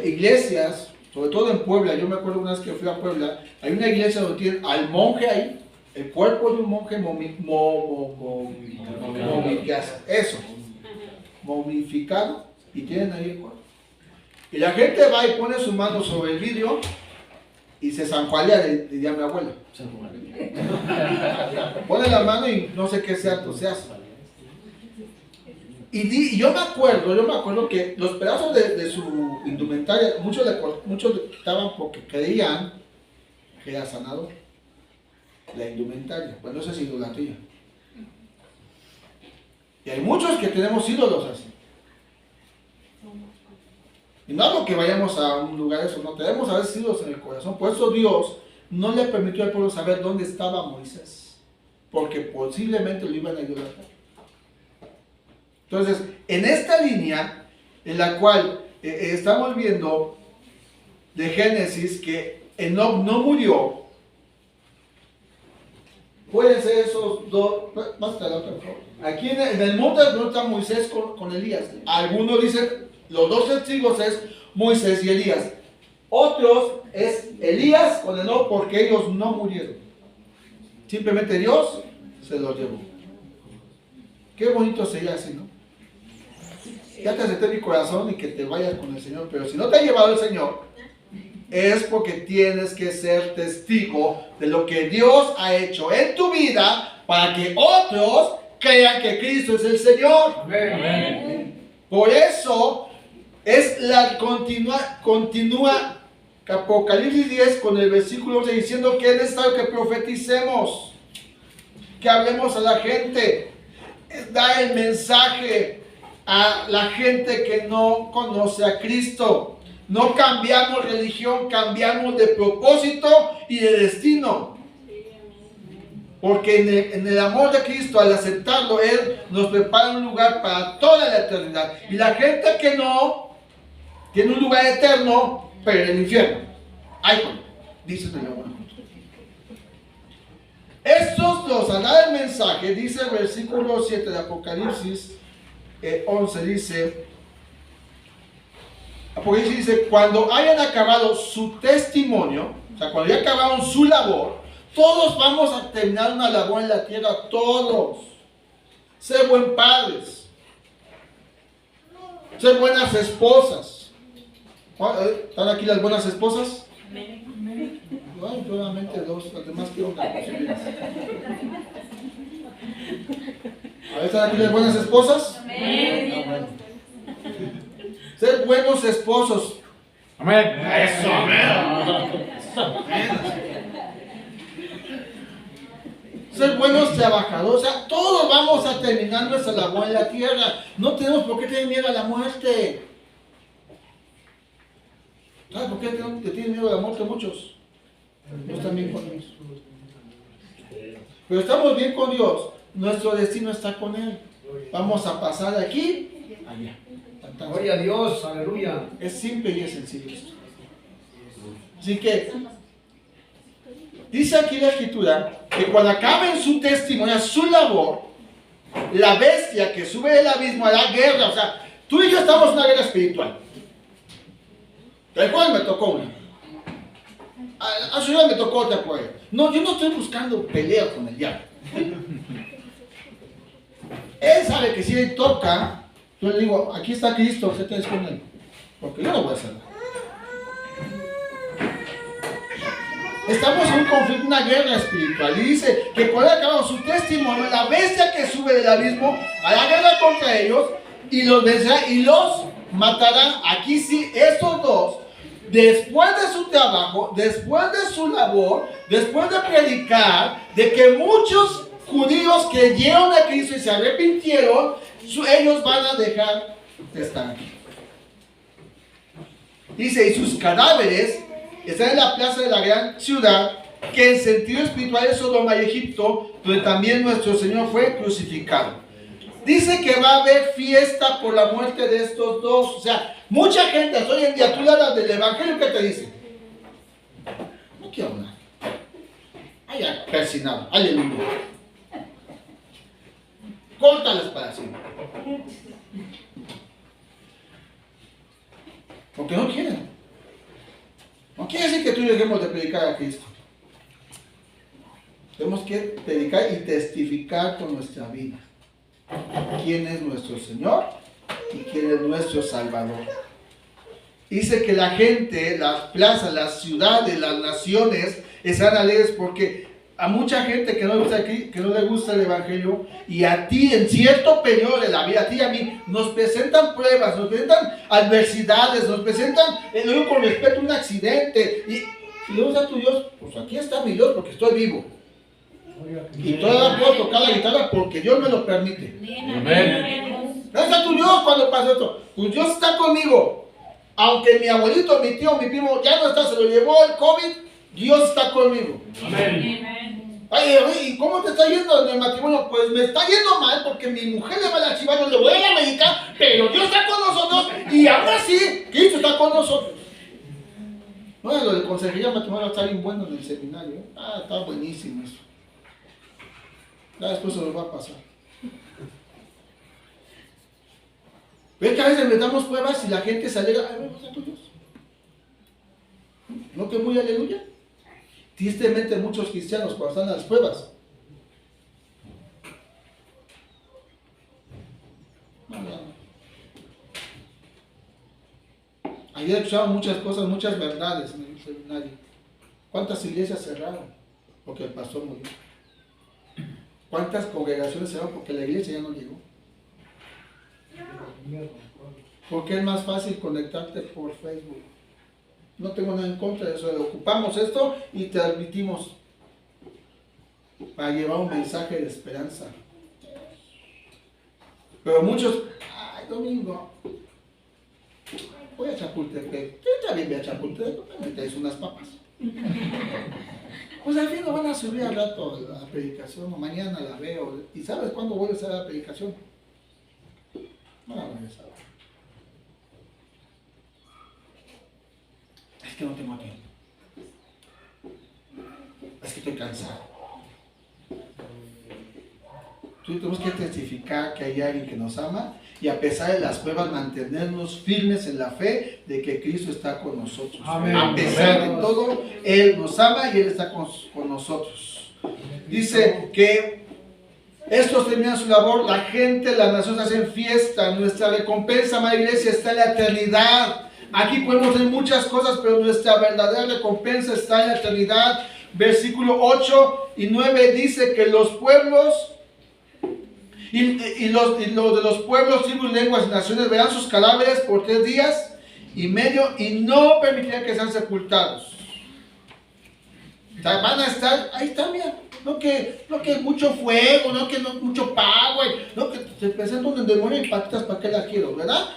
iglesias, sobre todo en Puebla? Yo me acuerdo una vez que fui a Puebla, hay una iglesia donde tienen al monje ahí, el cuerpo de un monje momificado, y tienen ahí el cuerpo. Y la gente va y pone su mano sobre el vidrio y se zanjualea, diría mi abuela. Pone la mano y no sé qué santo se hace. Y yo me acuerdo que los pedazos de su indumentaria, muchos le quitaban porque creían que era sanador. La indumentaria. Bueno, eso es idolatría. Y hay muchos que tenemos ídolos así. Y no hago que vayamos a un lugar eso, no, tenemos a veces ídolos en el corazón. Por eso Dios no le permitió al pueblo saber dónde estaba Moisés, porque posiblemente lo iban a idolatrar. Entonces, en esta línea en la cual estamos viendo de Génesis que Enoc no murió, pueden ser esos dos. Más adelante, por favor. Aquí en el monte no está Moisés con Elías. Algunos dicen los dos testigos es Moisés y Elías. Otros es Elías con Enoc porque ellos no murieron. Simplemente Dios se los llevó. Qué bonito sería así, ¿no? Ya te acepté mi corazón y que te vayas con el Señor. Pero si no te ha llevado el Señor, es porque tienes que ser testigo de lo que Dios ha hecho en tu vida para que otros crean que Cristo es el Señor. Amén. Por eso es la continúa Apocalipsis 10 con el versículo 11 diciendo que es necesario que profeticemos. que hablemos a la gente, da el mensaje a la gente que no conoce a Cristo. No cambiamos religión, cambiamos de propósito y de destino. Porque en el amor de Cristo, al aceptarlo, Él nos prepara un lugar para toda la eternidad. Y la gente que no, tiene un lugar eterno, pero en el infierno. Ay, dice el Señor. Estos dos, al dar el mensaje, dice el versículo 7 de Apocalipsis 11, dice... Apocalipsis dice, cuando hayan acabado su testimonio, o sea, cuando ya acabaron su labor, todos vamos a terminar una labor en la tierra, todos. Ser buen padres, ser buenas esposas. ¿Están aquí las buenas esposas? Ay, solamente dos, los demás quiero una posibilidad. A ver, ¿están aquí las buenas esposas? Amén. Bueno. Ser buenos esposos. Amén. Eso, amén. Ser buenos trabajadores. O sea, todos vamos a terminar nuestra labor en la tierra. No tenemos por qué tener miedo a la muerte. ¿Sabes por qué te tienen miedo a la muerte muchos? No están bien con Dios. Pero estamos bien con Dios. Nuestro destino está con Él. Vamos a pasar de aquí a allá. Gloria a Dios, aleluya. Es simple y es sencillo esto. Así que dice aquí la Escritura que cuando acaben su testimonio, su labor, la bestia que sube del abismo hará guerra. O sea, tú y yo estamos en una guerra espiritual. ¿De cuál me tocó una? A su me tocó otra por ahí. No, yo no estoy buscando pelea con el diablo. Él sabe que si él toca, yo le digo, aquí está Cristo, ¿qué te con él? Porque yo no voy a hacer nada. Estamos en un conflicto, una guerra espiritual. Y dice que cuando acabado su testimonio, la bestia que sube del abismo hará guerra contra ellos y los vencerá y los matará. Aquí sí, estos dos, después de su trabajo, después de su labor, después de predicar, de que muchos judíos creyeron a Cristo y se arrepintieron, ellos van a dejar de estar aquí. Dice, y sus cadáveres están en la plaza de la gran ciudad, que en sentido espiritual es Sodoma y Egipto, donde también nuestro Señor fue crucificado. Dice que va a haber fiesta por la muerte de estos dos. O sea, mucha gente hasta hoy en día, tú le hablas del evangelio, ¿qué te dice? No quiero nada. Ay, persinado, aleluya. Córtales para siempre. Porque no quieren. No quiere decir que tú y yo dejemos de predicar a Cristo. Tenemos que predicar y testificar con nuestra vida quién es nuestro Señor y quién es nuestro Salvador. Dice que la gente, las plazas, las ciudades, las naciones están alegres porque a mucha gente que no le gusta el evangelio, y a ti en cierto periodo de la vida, a ti y a mí, nos presentan pruebas, nos presentan adversidades, nos presentan, lo digo con respeto, un accidente, y le a tu Dios, pues aquí está mi Dios porque estoy vivo. Y todavía puedo tocar la guitarra porque Dios me lo permite. Amén. ¿Dónde está tu Dios cuando pasa esto? Pues Dios está conmigo. Aunque mi abuelito, mi tío, mi primo ya no está, se lo llevó el COVID, Dios está conmigo. Amén. Ay, ¿y cómo te está yendo en el matrimonio? Pues me está yendo mal porque mi mujer le va a la Chivas, le voy a la América, pero Dios está con nosotros y aún así, Cristo está con nosotros. No, lo de consejería matrimonial está bien bueno en el seminario. Está buenísimo eso. Ya después se nos va a pasar. ¿Ven que a veces le damos pruebas y la gente se alegra? Ay, ¿dónde está tu Dios? ¿No que muy aleluya? Tristemente muchos cristianos cuando están en las pruebas, no. Ayer escuchaban muchas cosas, muchas verdades en el seminario. ¿Cuántas iglesias cerraron? Porque el pastor murió. ¿Cuántas congregaciones cerraron? Porque la iglesia ya no llegó. Porque es más fácil conectarte por Facebook. No tengo nada en contra de eso. Ocupamos esto y transmitimos para llevar un mensaje de esperanza. Pero muchos, ay, domingo, voy a Chapultepec. Yo también voy a Chapultepec, me traes unas papas. Pues al fin no van a subir al rato la predicación, o mañana la veo. ¿Y sabes cuándo vuelve a hacer la predicación? No la voy a saber. Es que no tengo tiempo. Es que estoy cansado. Tenemos que testificar que hay alguien que nos ama y a pesar de las pruebas mantenernos firmes en la fe de que Cristo está con nosotros. Amén. A pesar de todo, Él nos ama y Él está con nosotros. Dice que estos terminan su labor, la gente, las naciones hacen fiesta, nuestra recompensa, amada iglesia, está en la eternidad. Aquí podemos hacer muchas cosas, pero nuestra verdadera recompensa está en la eternidad. Versículo 8 y 9 dice que los pueblos y los de los pueblos, tribus, lenguas y naciones verán sus cadáveres por 3 días y medio y no permitirán que sean sepultados. O sea, van a estar, ahí está, mira, no que mucho fuego, no que no mucho power, no que se presenta un demonio y patitas, ¿para qué la quiero, verdad?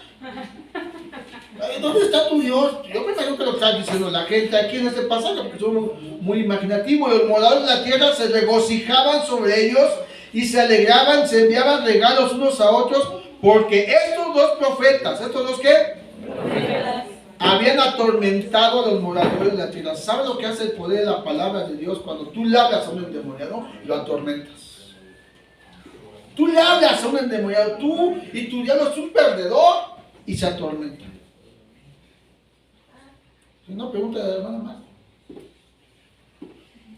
¿Dónde está tu Dios? Yo me imagino que lo está diciendo la gente aquí en este pasaje, porque somos muy imaginativos. Los moradores de la tierra se regocijaban sobre ellos y se alegraban, se enviaban regalos unos a otros, porque estos dos profetas, ¿estos dos qué? Habían atormentado a los moradores de la tierra. ¿Sabes lo que hace el poder de la palabra de Dios? Cuando tú le hablas a un endemoniado, lo atormentas. Tú le hablas a un endemoniado, tú y tu diablo es un perdedor y se atormenta. Si no, pregunta de la hermana más.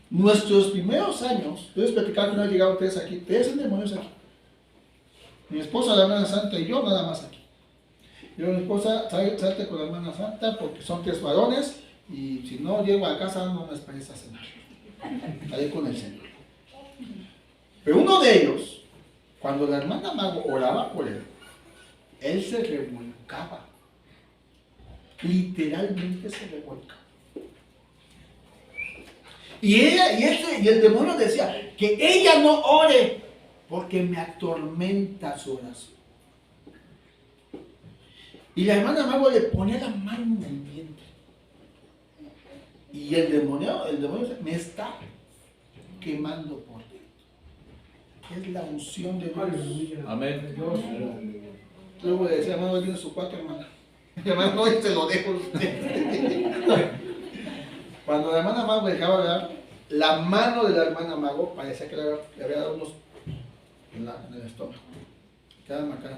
Nuestros primeros años, debes platicar que no han llegado 3 aquí, 3 endemonios aquí. Mi esposa, la hermana Santa y yo nada más aquí. Yo, mi esposa, salte con la hermana Santa porque son 3 varones y si no llego a casa no me esperes a cenar. Estaré con el Señor. Pero uno de ellos, cuando la hermana Mago oraba por él se revolcaba. Literalmente se revolcaba. Y el demonio decía que ella no ore porque me atormenta su oración. Y la hermana Mago le ponía la mano en el vientre. Y el demonio decía, me está quemando por dentro. Es la unción de Dios. Amén. Luego le decía, hermano, viene su cuarto, hermana. Hermano, hoy te lo dejo usted. Cuando la hermana Mago dejaba de dar, la mano de la hermana Mago parecía que le había dado unos en el estómago. Quedaba marcada.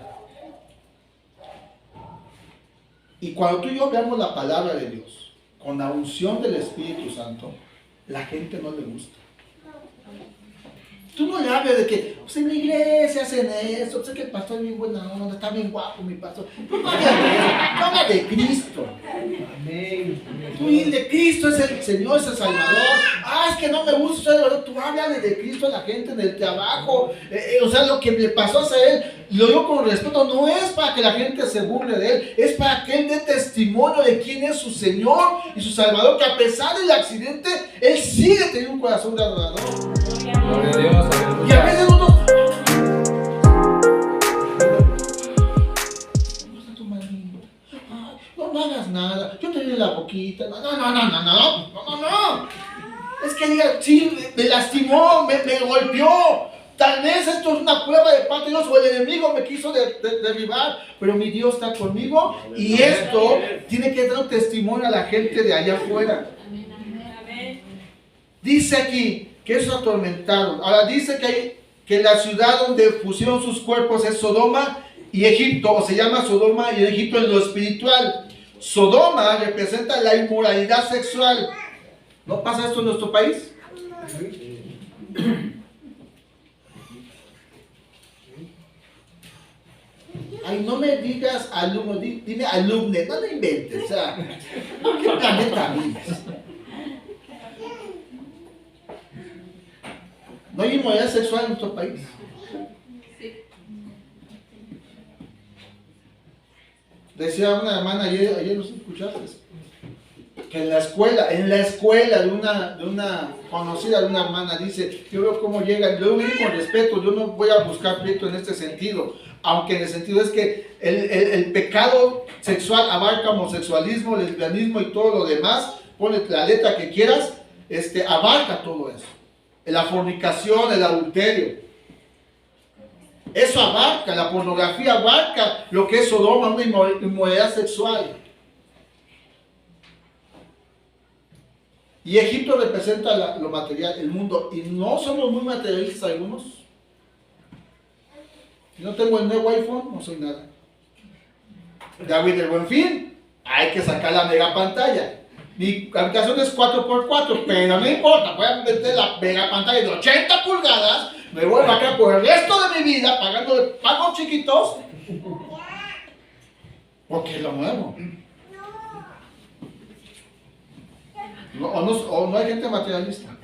Y cuando tú y yo veamos la palabra de Dios, con la unción del Espíritu Santo, la gente no le gusta. Tú no le hables de que, pues en la iglesia hacen eso, pues es que el pastor es bien buena onda, está bien guapo mi pastor. No hables de eso, habla de Cristo. Amén. Tú y de Cristo es el Señor, es el Salvador. Es que no me gusta, tú háblale de Cristo a la gente en el trabajo. O sea, lo que le pasó a él, lo digo con respeto, no es para que la gente se burle de él, es para que él dé testimonio de quién es su Señor y su Salvador, que a pesar del accidente, él sigue teniendo un corazón de adorador. Gloria a Dios. Y a veces nosotros, no hagas nada, yo te doy la boquita, no. Es que diga, sí, me lastimó, me golpeó. Tal vez esto es una prueba de parte de Dios o el enemigo me quiso derribar, pero mi Dios está conmigo y esto tiene que dar un testimonio a la gente de allá afuera. Dice aquí que es atormentado. Ahora dice que la ciudad donde pusieron sus cuerpos es Sodoma y Egipto, o se llama Sodoma y Egipto en lo espiritual. Sodoma representa la inmoralidad sexual. ¿No pasa esto en nuestro país? Ay, no me digas alumno, dime alumne, no lo inventes. O sea, ¿qué planeta vives? ¿No hay inmoralidad sexual en nuestro país? Decía una hermana ayer nos escuchaste. Que en la escuela de una conocida, de una hermana, dice, yo veo cómo llegan, yo vine con respeto, yo no voy a buscar pleito en este sentido, aunque en el sentido es que el pecado sexual abarca homosexualismo, lesbianismo y todo lo demás, ponle la letra que quieras, abarca todo eso, la fornicación, el adulterio, eso abarca, la pornografía abarca lo que es Sodoma, una inmoralidad sexual. Y Egipto representa lo material, el mundo. Y no somos muy materialistas algunos. Si no tengo el nuevo iPhone, no soy nada. David del Buenfil, hay que sacar la mega pantalla. Mi habitación es 4x4, pero no importa, voy a meter la mega pantalla de 80 pulgadas, me voy a quedar por el resto de mi vida pagando pagos chiquitos, porque es lo nuevo. O no hay gente materialista.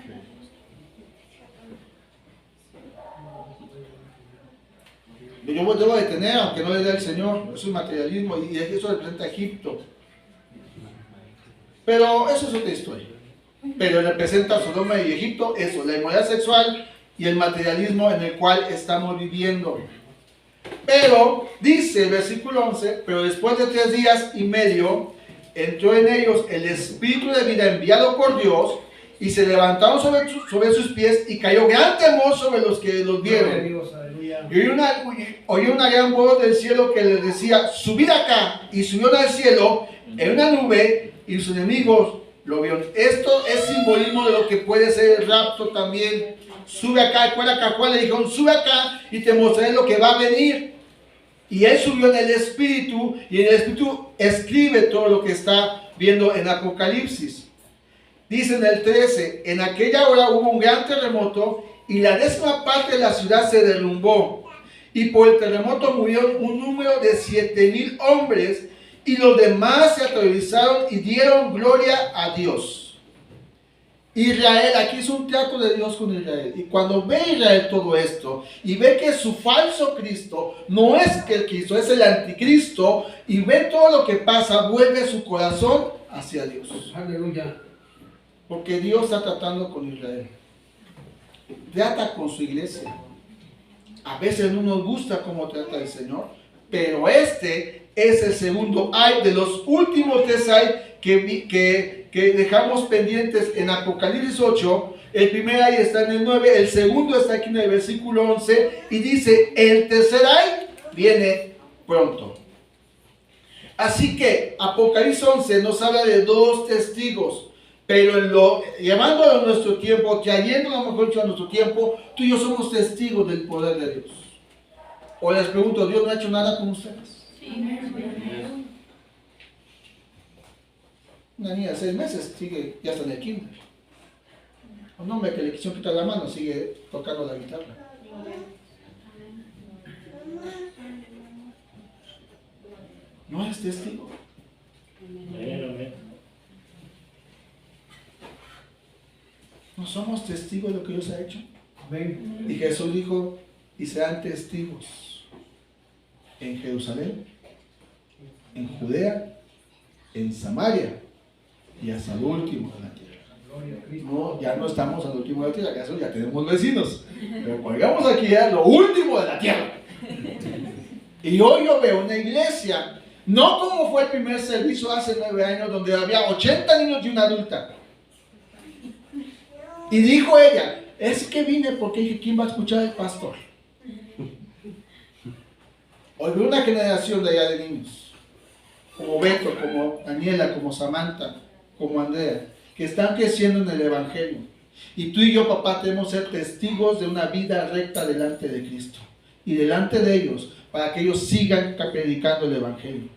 Yo debo de tener, aunque no le dé el Señor, eso es materialismo y eso representa a Egipto. Pero eso es otra historia. Pero representa a Sodoma y Egipto, eso, la inmoralidad sexual y el materialismo en el cual estamos viviendo. Pero dice el versículo 11, pero después de 3 días y medio, entró en ellos el espíritu de vida enviado por Dios y se levantaron sobre sus pies y cayó gran temor sobre los que los vieron. Y oí una gran voz del cielo que les decía, subid acá, y subieron al cielo en una nube y sus enemigos lo vieron. Esto es simbolismo de lo que puede ser el rapto también. Sube acá, le dijeron, sube acá y te mostraré lo que va a venir. Y él subió en el Espíritu, y en el Espíritu escribe todo lo que está viendo en Apocalipsis. Dice en el 13, en aquella hora hubo un gran terremoto, y la 10ª parte de la ciudad se derrumbó. Y por el terremoto murieron un número de 7,000 hombres, y los demás se aterrorizaron y dieron gloria a Dios. Israel, aquí es un trato de Dios con Israel. Y cuando ve Israel todo esto y ve que su falso Cristo no es que el Cristo, es el anticristo, y ve todo lo que pasa, vuelve su corazón hacia Dios. Aleluya. Porque Dios está tratando con Israel. Trata con su iglesia. A veces no nos gusta cómo trata el Señor, pero este es el segundo ay de los últimos 3 ay que dejamos pendientes en Apocalipsis 8. El primer ay está en el 9, el segundo está aquí en el versículo 11 y dice, el tercer ay viene pronto. Así que Apocalipsis 11 nos habla de 2 testigos, pero llevándolo a nuestro tiempo, trayéndolo a lo mejor a nuestro tiempo, tú y yo somos testigos del poder de Dios. O les pregunto, ¿Dios no ha hecho nada con ustedes? Sí. Una niña de 6 meses sigue, ya está en el kinder. Un hombre que le quisieron quitar la mano sigue tocando la guitarra. ¿No eres testigo? ¿No somos testigos de lo que Dios ha hecho? Amén. Y Jesús dijo, y serán testigos en Jerusalén, en Judea, en Samaria y hasta el último de la tierra. No, ya no estamos al último de la tierra, ya tenemos vecinos, pero colgamos aquí ya lo último de la tierra. Y hoy yo veo una iglesia, no como fue el primer servicio hace 9 años, donde había 80 niños y una adulta. Y dijo ella, es que vine porque dije, ¿quién va a escuchar al pastor? Hoy veo una generación de allá de niños, como Beto, como Daniela, como Samantha, como Andrea, que están creciendo en el Evangelio. Y tú y yo, papá, tenemos que ser testigos de una vida recta delante de Cristo. Y delante de ellos, para que ellos sigan predicando el Evangelio.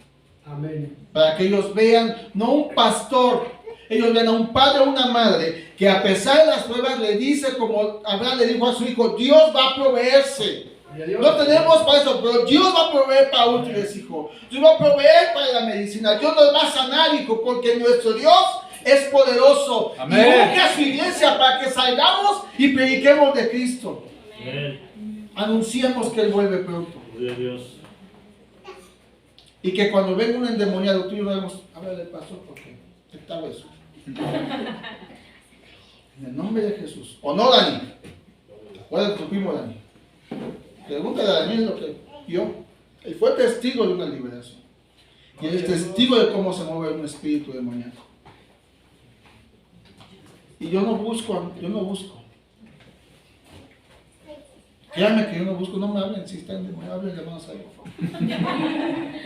Amén. Para que ellos vean, no un pastor, ellos ven a un padre o una madre que a pesar de las pruebas le dice, como Abraham le dijo a su hijo, Dios va a proveerse. No tenemos para eso, pero Dios va a proveer para útiles, hijo. Dios va a proveer para la medicina. Dios nos va a sanar, hijo, porque nuestro Dios es poderoso. Amén. Y busca a su iglesia para que salgamos y prediquemos de Cristo. Amén. Anunciemos que Él vuelve pronto. Dios. Y que cuando venga un endemoniado, tú y yo vemos, háblale, pastor, porque está eso. En el nombre de Jesús. ¿O no, Dani? ¿Cuál es tu primo, Dani? Pregúntale a Daniel lo que yo. Él fue testigo de una liberación. Y él es testigo de cómo se mueve un espíritu demoníaco. Y yo no busco. Créanme que yo no busco, no me hablen, si están, me hablen de manos ahí, por favor.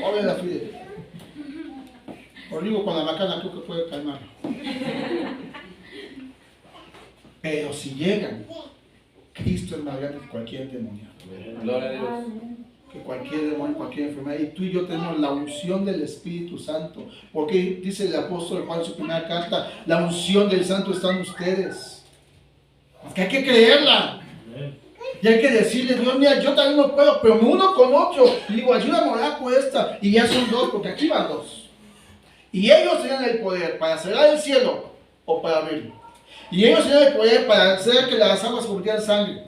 Hablen la Fide. O digo con la macana, creo que puede calmarlo. Pero si llegan, Cristo es más grande que cualquier demonio. Gloria a Dios. Que cualquier demonio, cualquier enfermedad. Y tú y yo tenemos la unción del Espíritu Santo. Porque dice el apóstol Juan en su primera carta, la unción del Santo está en ustedes. Porque hay que creerla. Y hay que decirle, Dios, mira, yo también no puedo, pero me uno con otro. Y digo, ayúdame a orar por esta. Y ya son dos, porque aquí van dos. Y ellos tienen el poder para cerrar el cielo o para abrirlo. Y ellos tienen el poder para hacer que las aguas se convirtieran en sangre.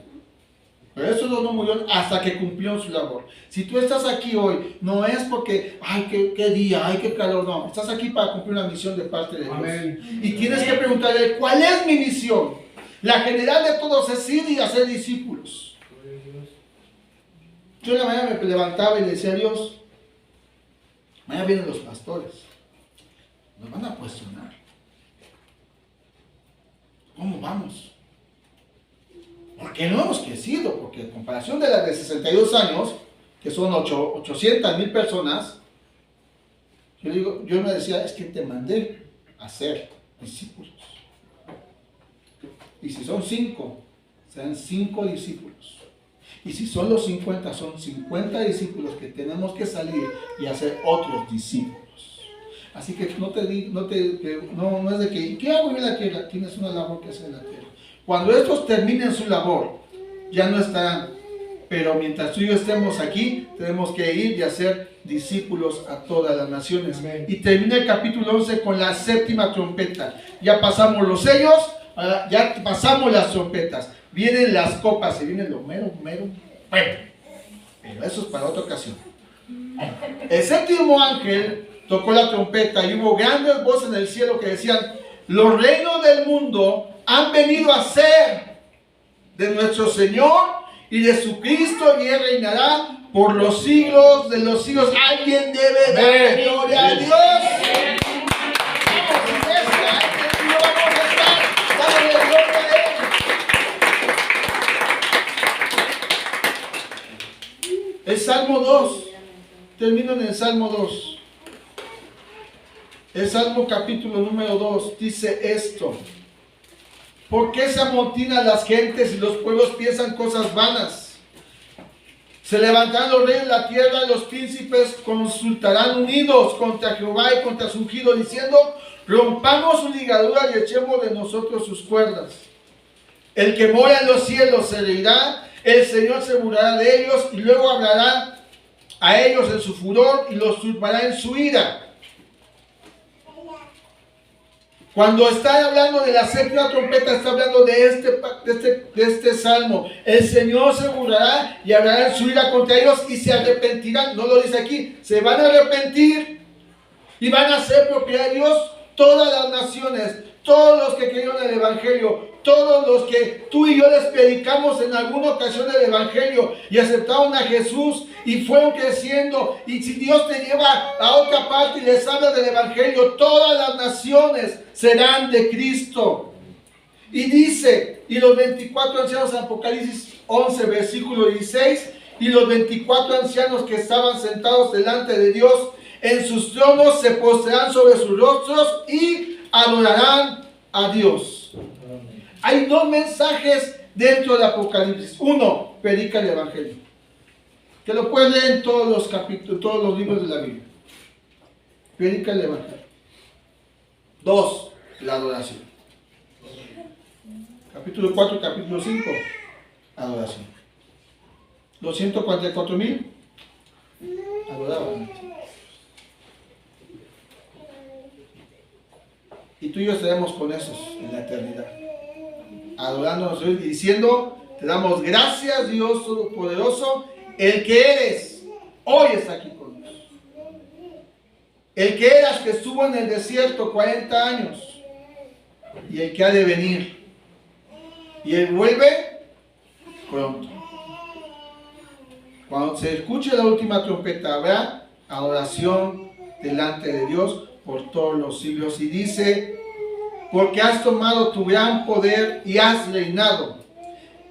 Pero esos dos no murieron hasta que cumplieron su labor. Si tú estás aquí hoy, no es porque, ay, qué día, ay, qué calor, no. Estás aquí para cumplir una misión de parte de Dios. Amén. Y tienes que preguntarle, ¿cuál es mi misión? La general de todos es ir y hacer discípulos. Yo en la mañana me levantaba y le decía a Dios, mañana vienen los pastores. Nos van a cuestionar. ¿Cómo vamos? Porque no hemos crecido, porque en comparación de las de 62 años, que son 800,000 personas, yo me decía, es que te mandé a ser discípulos. Y si son 5, serán 5 discípulos. Y si son los 50, son 50 discípulos que tenemos que salir y hacer otros discípulos. Así que no es de que, ¿qué hago yo en la tierra? Tienes una labor que hacer en la tierra. Cuando estos terminen su labor, ya no estarán. Pero mientras tú y yo estemos aquí, tenemos que ir y hacer discípulos a todas las naciones. Amén. Y termina el capítulo 11 con la 7ª trompeta. Ya pasamos los sellos, ya pasamos las trompetas. Vienen las copas, y viene lo mero. Bueno, pero eso es para otra ocasión. El 7º ángel tocó la trompeta y hubo grandes voces en el cielo que decían, los reinos del mundo han venido a ser de nuestro Señor y de su Cristo, y Él reinará por los siglos de los siglos. Alguien debe dar gloria a Dios. Vamos, iglesia, aquí no vamos a estar dándole gloria a Él. El Salmo 2, termino en el Salmo 2. El Salmo capítulo número 2 dice esto. ¿Por qué se amotinan las gentes y los pueblos piensan cosas vanas? Se levantarán los reyes de la tierra, los príncipes consultarán unidos contra Jehová y contra su ungido, diciendo, rompamos su ligadura y echemos de nosotros sus cuerdas. El que mora en los cielos se reirá, el Señor se burlará de ellos y luego hablará a ellos en su furor y los turbará en su ira. Cuando está hablando de la 7ª trompeta, está hablando de este salmo. El Señor se burlará y hablará en su ira contra ellos y se arrepentirán. No lo dice aquí. Se van a arrepentir y van a ser propiedad de Dios todas las naciones, todos los que creyeron en el Evangelio, todos los que tú y yo les predicamos en alguna ocasión el Evangelio y aceptaron a Jesús y fueron creciendo. Y si Dios te lleva a otra parte y les habla del Evangelio, todas las naciones serán de Cristo. Y dice, y los 24 ancianos en Apocalipsis 11, versículo 16, y los 24 ancianos que estaban sentados delante de Dios en sus tronos se postrarán sobre sus rostros y adorarán a Dios. Hay 2 mensajes dentro del Apocalipsis. 1, predica el Evangelio, que lo puedes leer en todos los capítulos, todos los libros de la Biblia. Predica el Evangelio. 2, la adoración. Capítulo 4, capítulo 5, adoración. Los 144,000 adoraban. Y tú y yo estaremos con esos en la eternidad, adorándonos y diciendo, te damos gracias, Dios Todopoderoso, el que eres, hoy está aquí con nosotros. El que eras, que estuvo en el desierto 40 años, y el que ha de venir. Y Él vuelve pronto. Cuando se escuche la última trompeta, habrá adoración delante de Dios por todos los siglos. Y dice, porque has tomado tu gran poder y has reinado.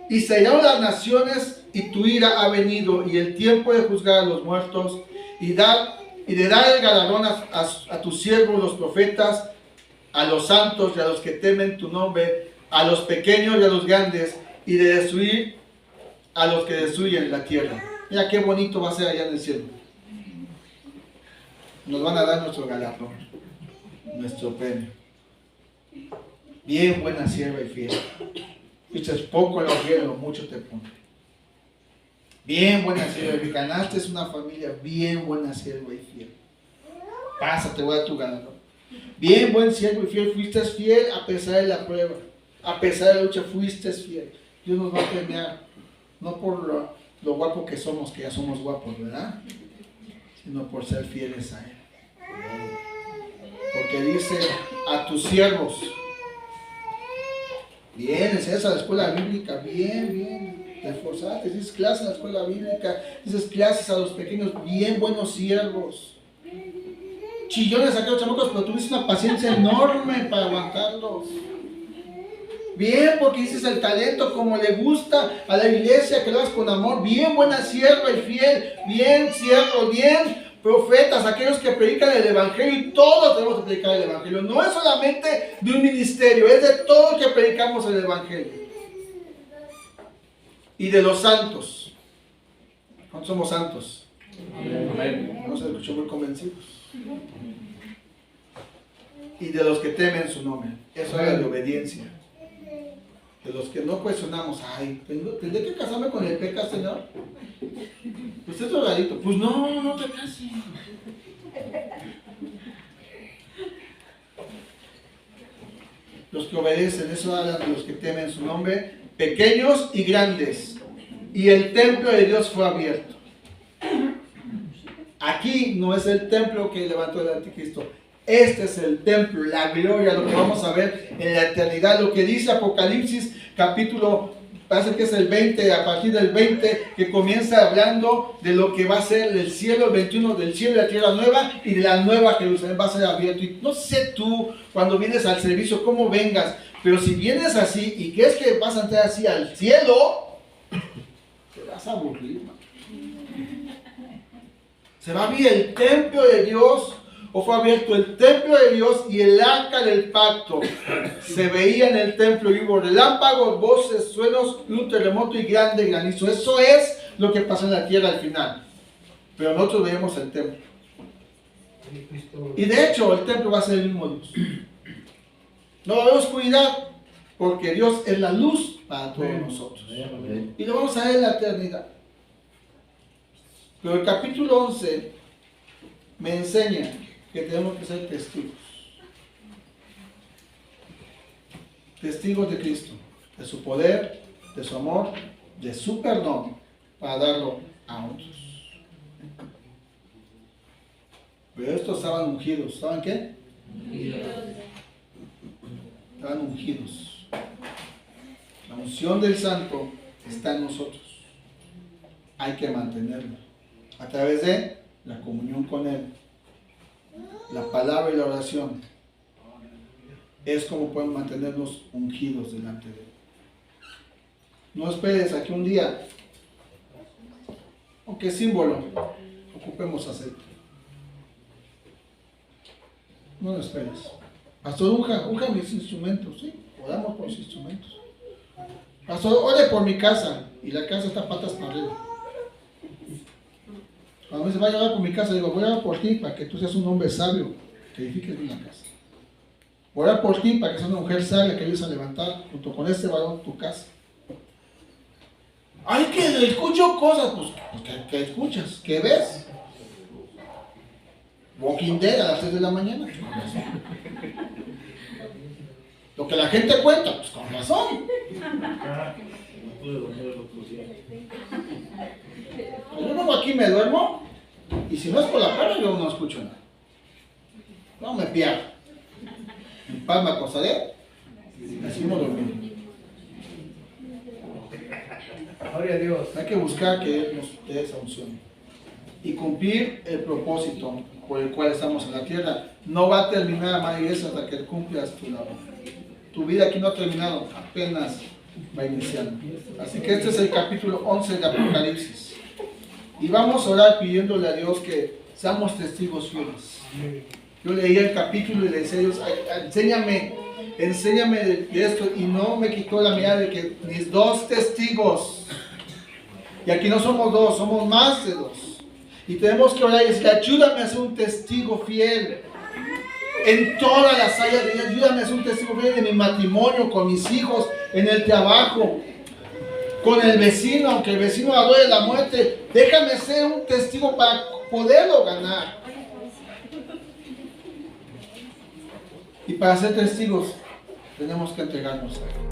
Y se irán las naciones y tu ira ha venido y el tiempo de juzgar a los muertos y de dar el galardón a tus siervos los profetas, a los santos y a los que temen tu nombre, a los pequeños y a los grandes, y de destruir a los que destruyen la tierra. Mira qué bonito va a ser allá en el cielo. Nos van a dar nuestro galardón, nuestro premio. Bien, buena sierva y fiel. Fuiste poco lo fiel, lo mucho te pone. Bien, buena sierva y ganaste una familia bien buena sierva y fiel. Pásate, voy a dar tu galardón. Bien, buen siervo y fiel, fuiste fiel a pesar de la prueba, a pesar de la lucha, fuiste fiel. Dios nos va a premiar, no por lo guapo que somos, que ya somos guapos, ¿verdad? Sino por ser fieles a Él. Porque dice a tus siervos, bien, es esa la escuela bíblica, bien, te esforzaste, dices clases en la escuela bíblica, dices clases a los pequeños, bien buenos siervos. Chillones a aquellos chamacos, pero tuviste una paciencia enorme para aguantarlos. Bien, porque dices el talento como le gusta a la iglesia, que lo hagas con amor. Bien, buena sierva y fiel. Bien, siervo, bien, profetas, aquellos que predican el evangelio, y todos tenemos que predicar el evangelio. No es solamente de un ministerio, es de todos que predicamos el evangelio. Y de los santos. ¿Cuántos somos santos? Amén. No se escuchó muy convencidos. Y de los que temen su nombre. Eso era de obediencia. De los que no cuestionamos, ay, ¿tendré que casarme con el pecado, Señor? Pues es drogadito. Pues no te cases. Los que obedecen, eso habla de los que temen su nombre, pequeños y grandes. Y el templo de Dios fue abierto. Aquí no es el templo que levantó el anticristo. Este es el templo, la gloria, lo que vamos a ver en la eternidad. Lo que dice Apocalipsis, capítulo, parece que es el 20, a partir del 20, que comienza hablando de lo que va a ser el cielo, el 21, del cielo y la tierra nueva, y de la nueva Jerusalén va a ser abierto. Y no sé tú, cuando vienes al servicio, cómo vengas, pero si vienes así y crees que vas a entrar así al cielo, te vas a aburrir, man. Se va a abrir el templo de Dios, o fue abierto el templo de Dios y el arca del pacto. Se veía en el templo y hubo relámpagos, voces, suenos, y un terremoto y grande granizo. Eso es lo que pasó en la tierra al final. Pero nosotros veíamos el templo. Y de hecho el templo va a ser el mismo Dios. No va a haber oscuridad, porque Dios es la luz para todos nosotros. Y lo vamos a ver en la eternidad. Pero el capítulo 11 me enseña que tenemos que ser testigos. Testigos de Cristo, de su poder, de su amor, de su perdón, para darlo a otros. Pero estos estaban ungidos. ¿Saben qué? Estaban ungidos. La unción del Santo está en nosotros. Hay que mantenerla a través de la comunión con Él, la palabra y la oración. Es como podemos mantenernos ungidos delante de Él. No esperes a que un día, aunque símbolo, ocupemos aceite. No lo esperes. Pastor, unja mis instrumentos, ¿sí? Oramos por los instrumentos. Pastor, ore por mi casa, y la casa está patas para arriba. Cuando me dice, vaya a orar por mi casa, digo, voy a orar por ti para que tú seas un hombre sabio que edifiques una casa. Voy a orar por ti para que seas una mujer sabia que ayudes a levantar junto con este varón tu casa. Ay, que escucho cosas, pues, ¿qué escuchas? ¿Qué ves? Walking Dead a las 6 de la mañana. Lo que la gente cuenta, pues con razón. Yo vengo aquí, me duermo, y si no es por la cara, yo no escucho nada. No me pierdo. En paz me acostaré Así no dormimos. Gloria a Dios. Hay que buscar que Él nos dé esa unción y cumplir el propósito por el cual estamos en la tierra. No va a terminar, amada iglesia, hasta que cumplas tu labor. Tu vida aquí no ha terminado, apenas va iniciando. Así que este es el capítulo 11 de Apocalipsis. Y vamos a orar pidiéndole a Dios que seamos testigos fieles. Yo leía el capítulo y le decía a Dios, enséñame de esto, y no me quitó la mirada de que mis 2 testigos, y aquí no somos 2, somos más de 2, y tenemos que orar y decir, ayúdame a ser un testigo fiel en todas las áreas de vida. Ayúdame a ser un testigo fiel en mi matrimonio, con mis hijos, en el trabajo, con el vecino, aunque el vecino adore la muerte, déjame ser un testigo para poderlo ganar. Y para ser testigos tenemos que entregarnos a Él.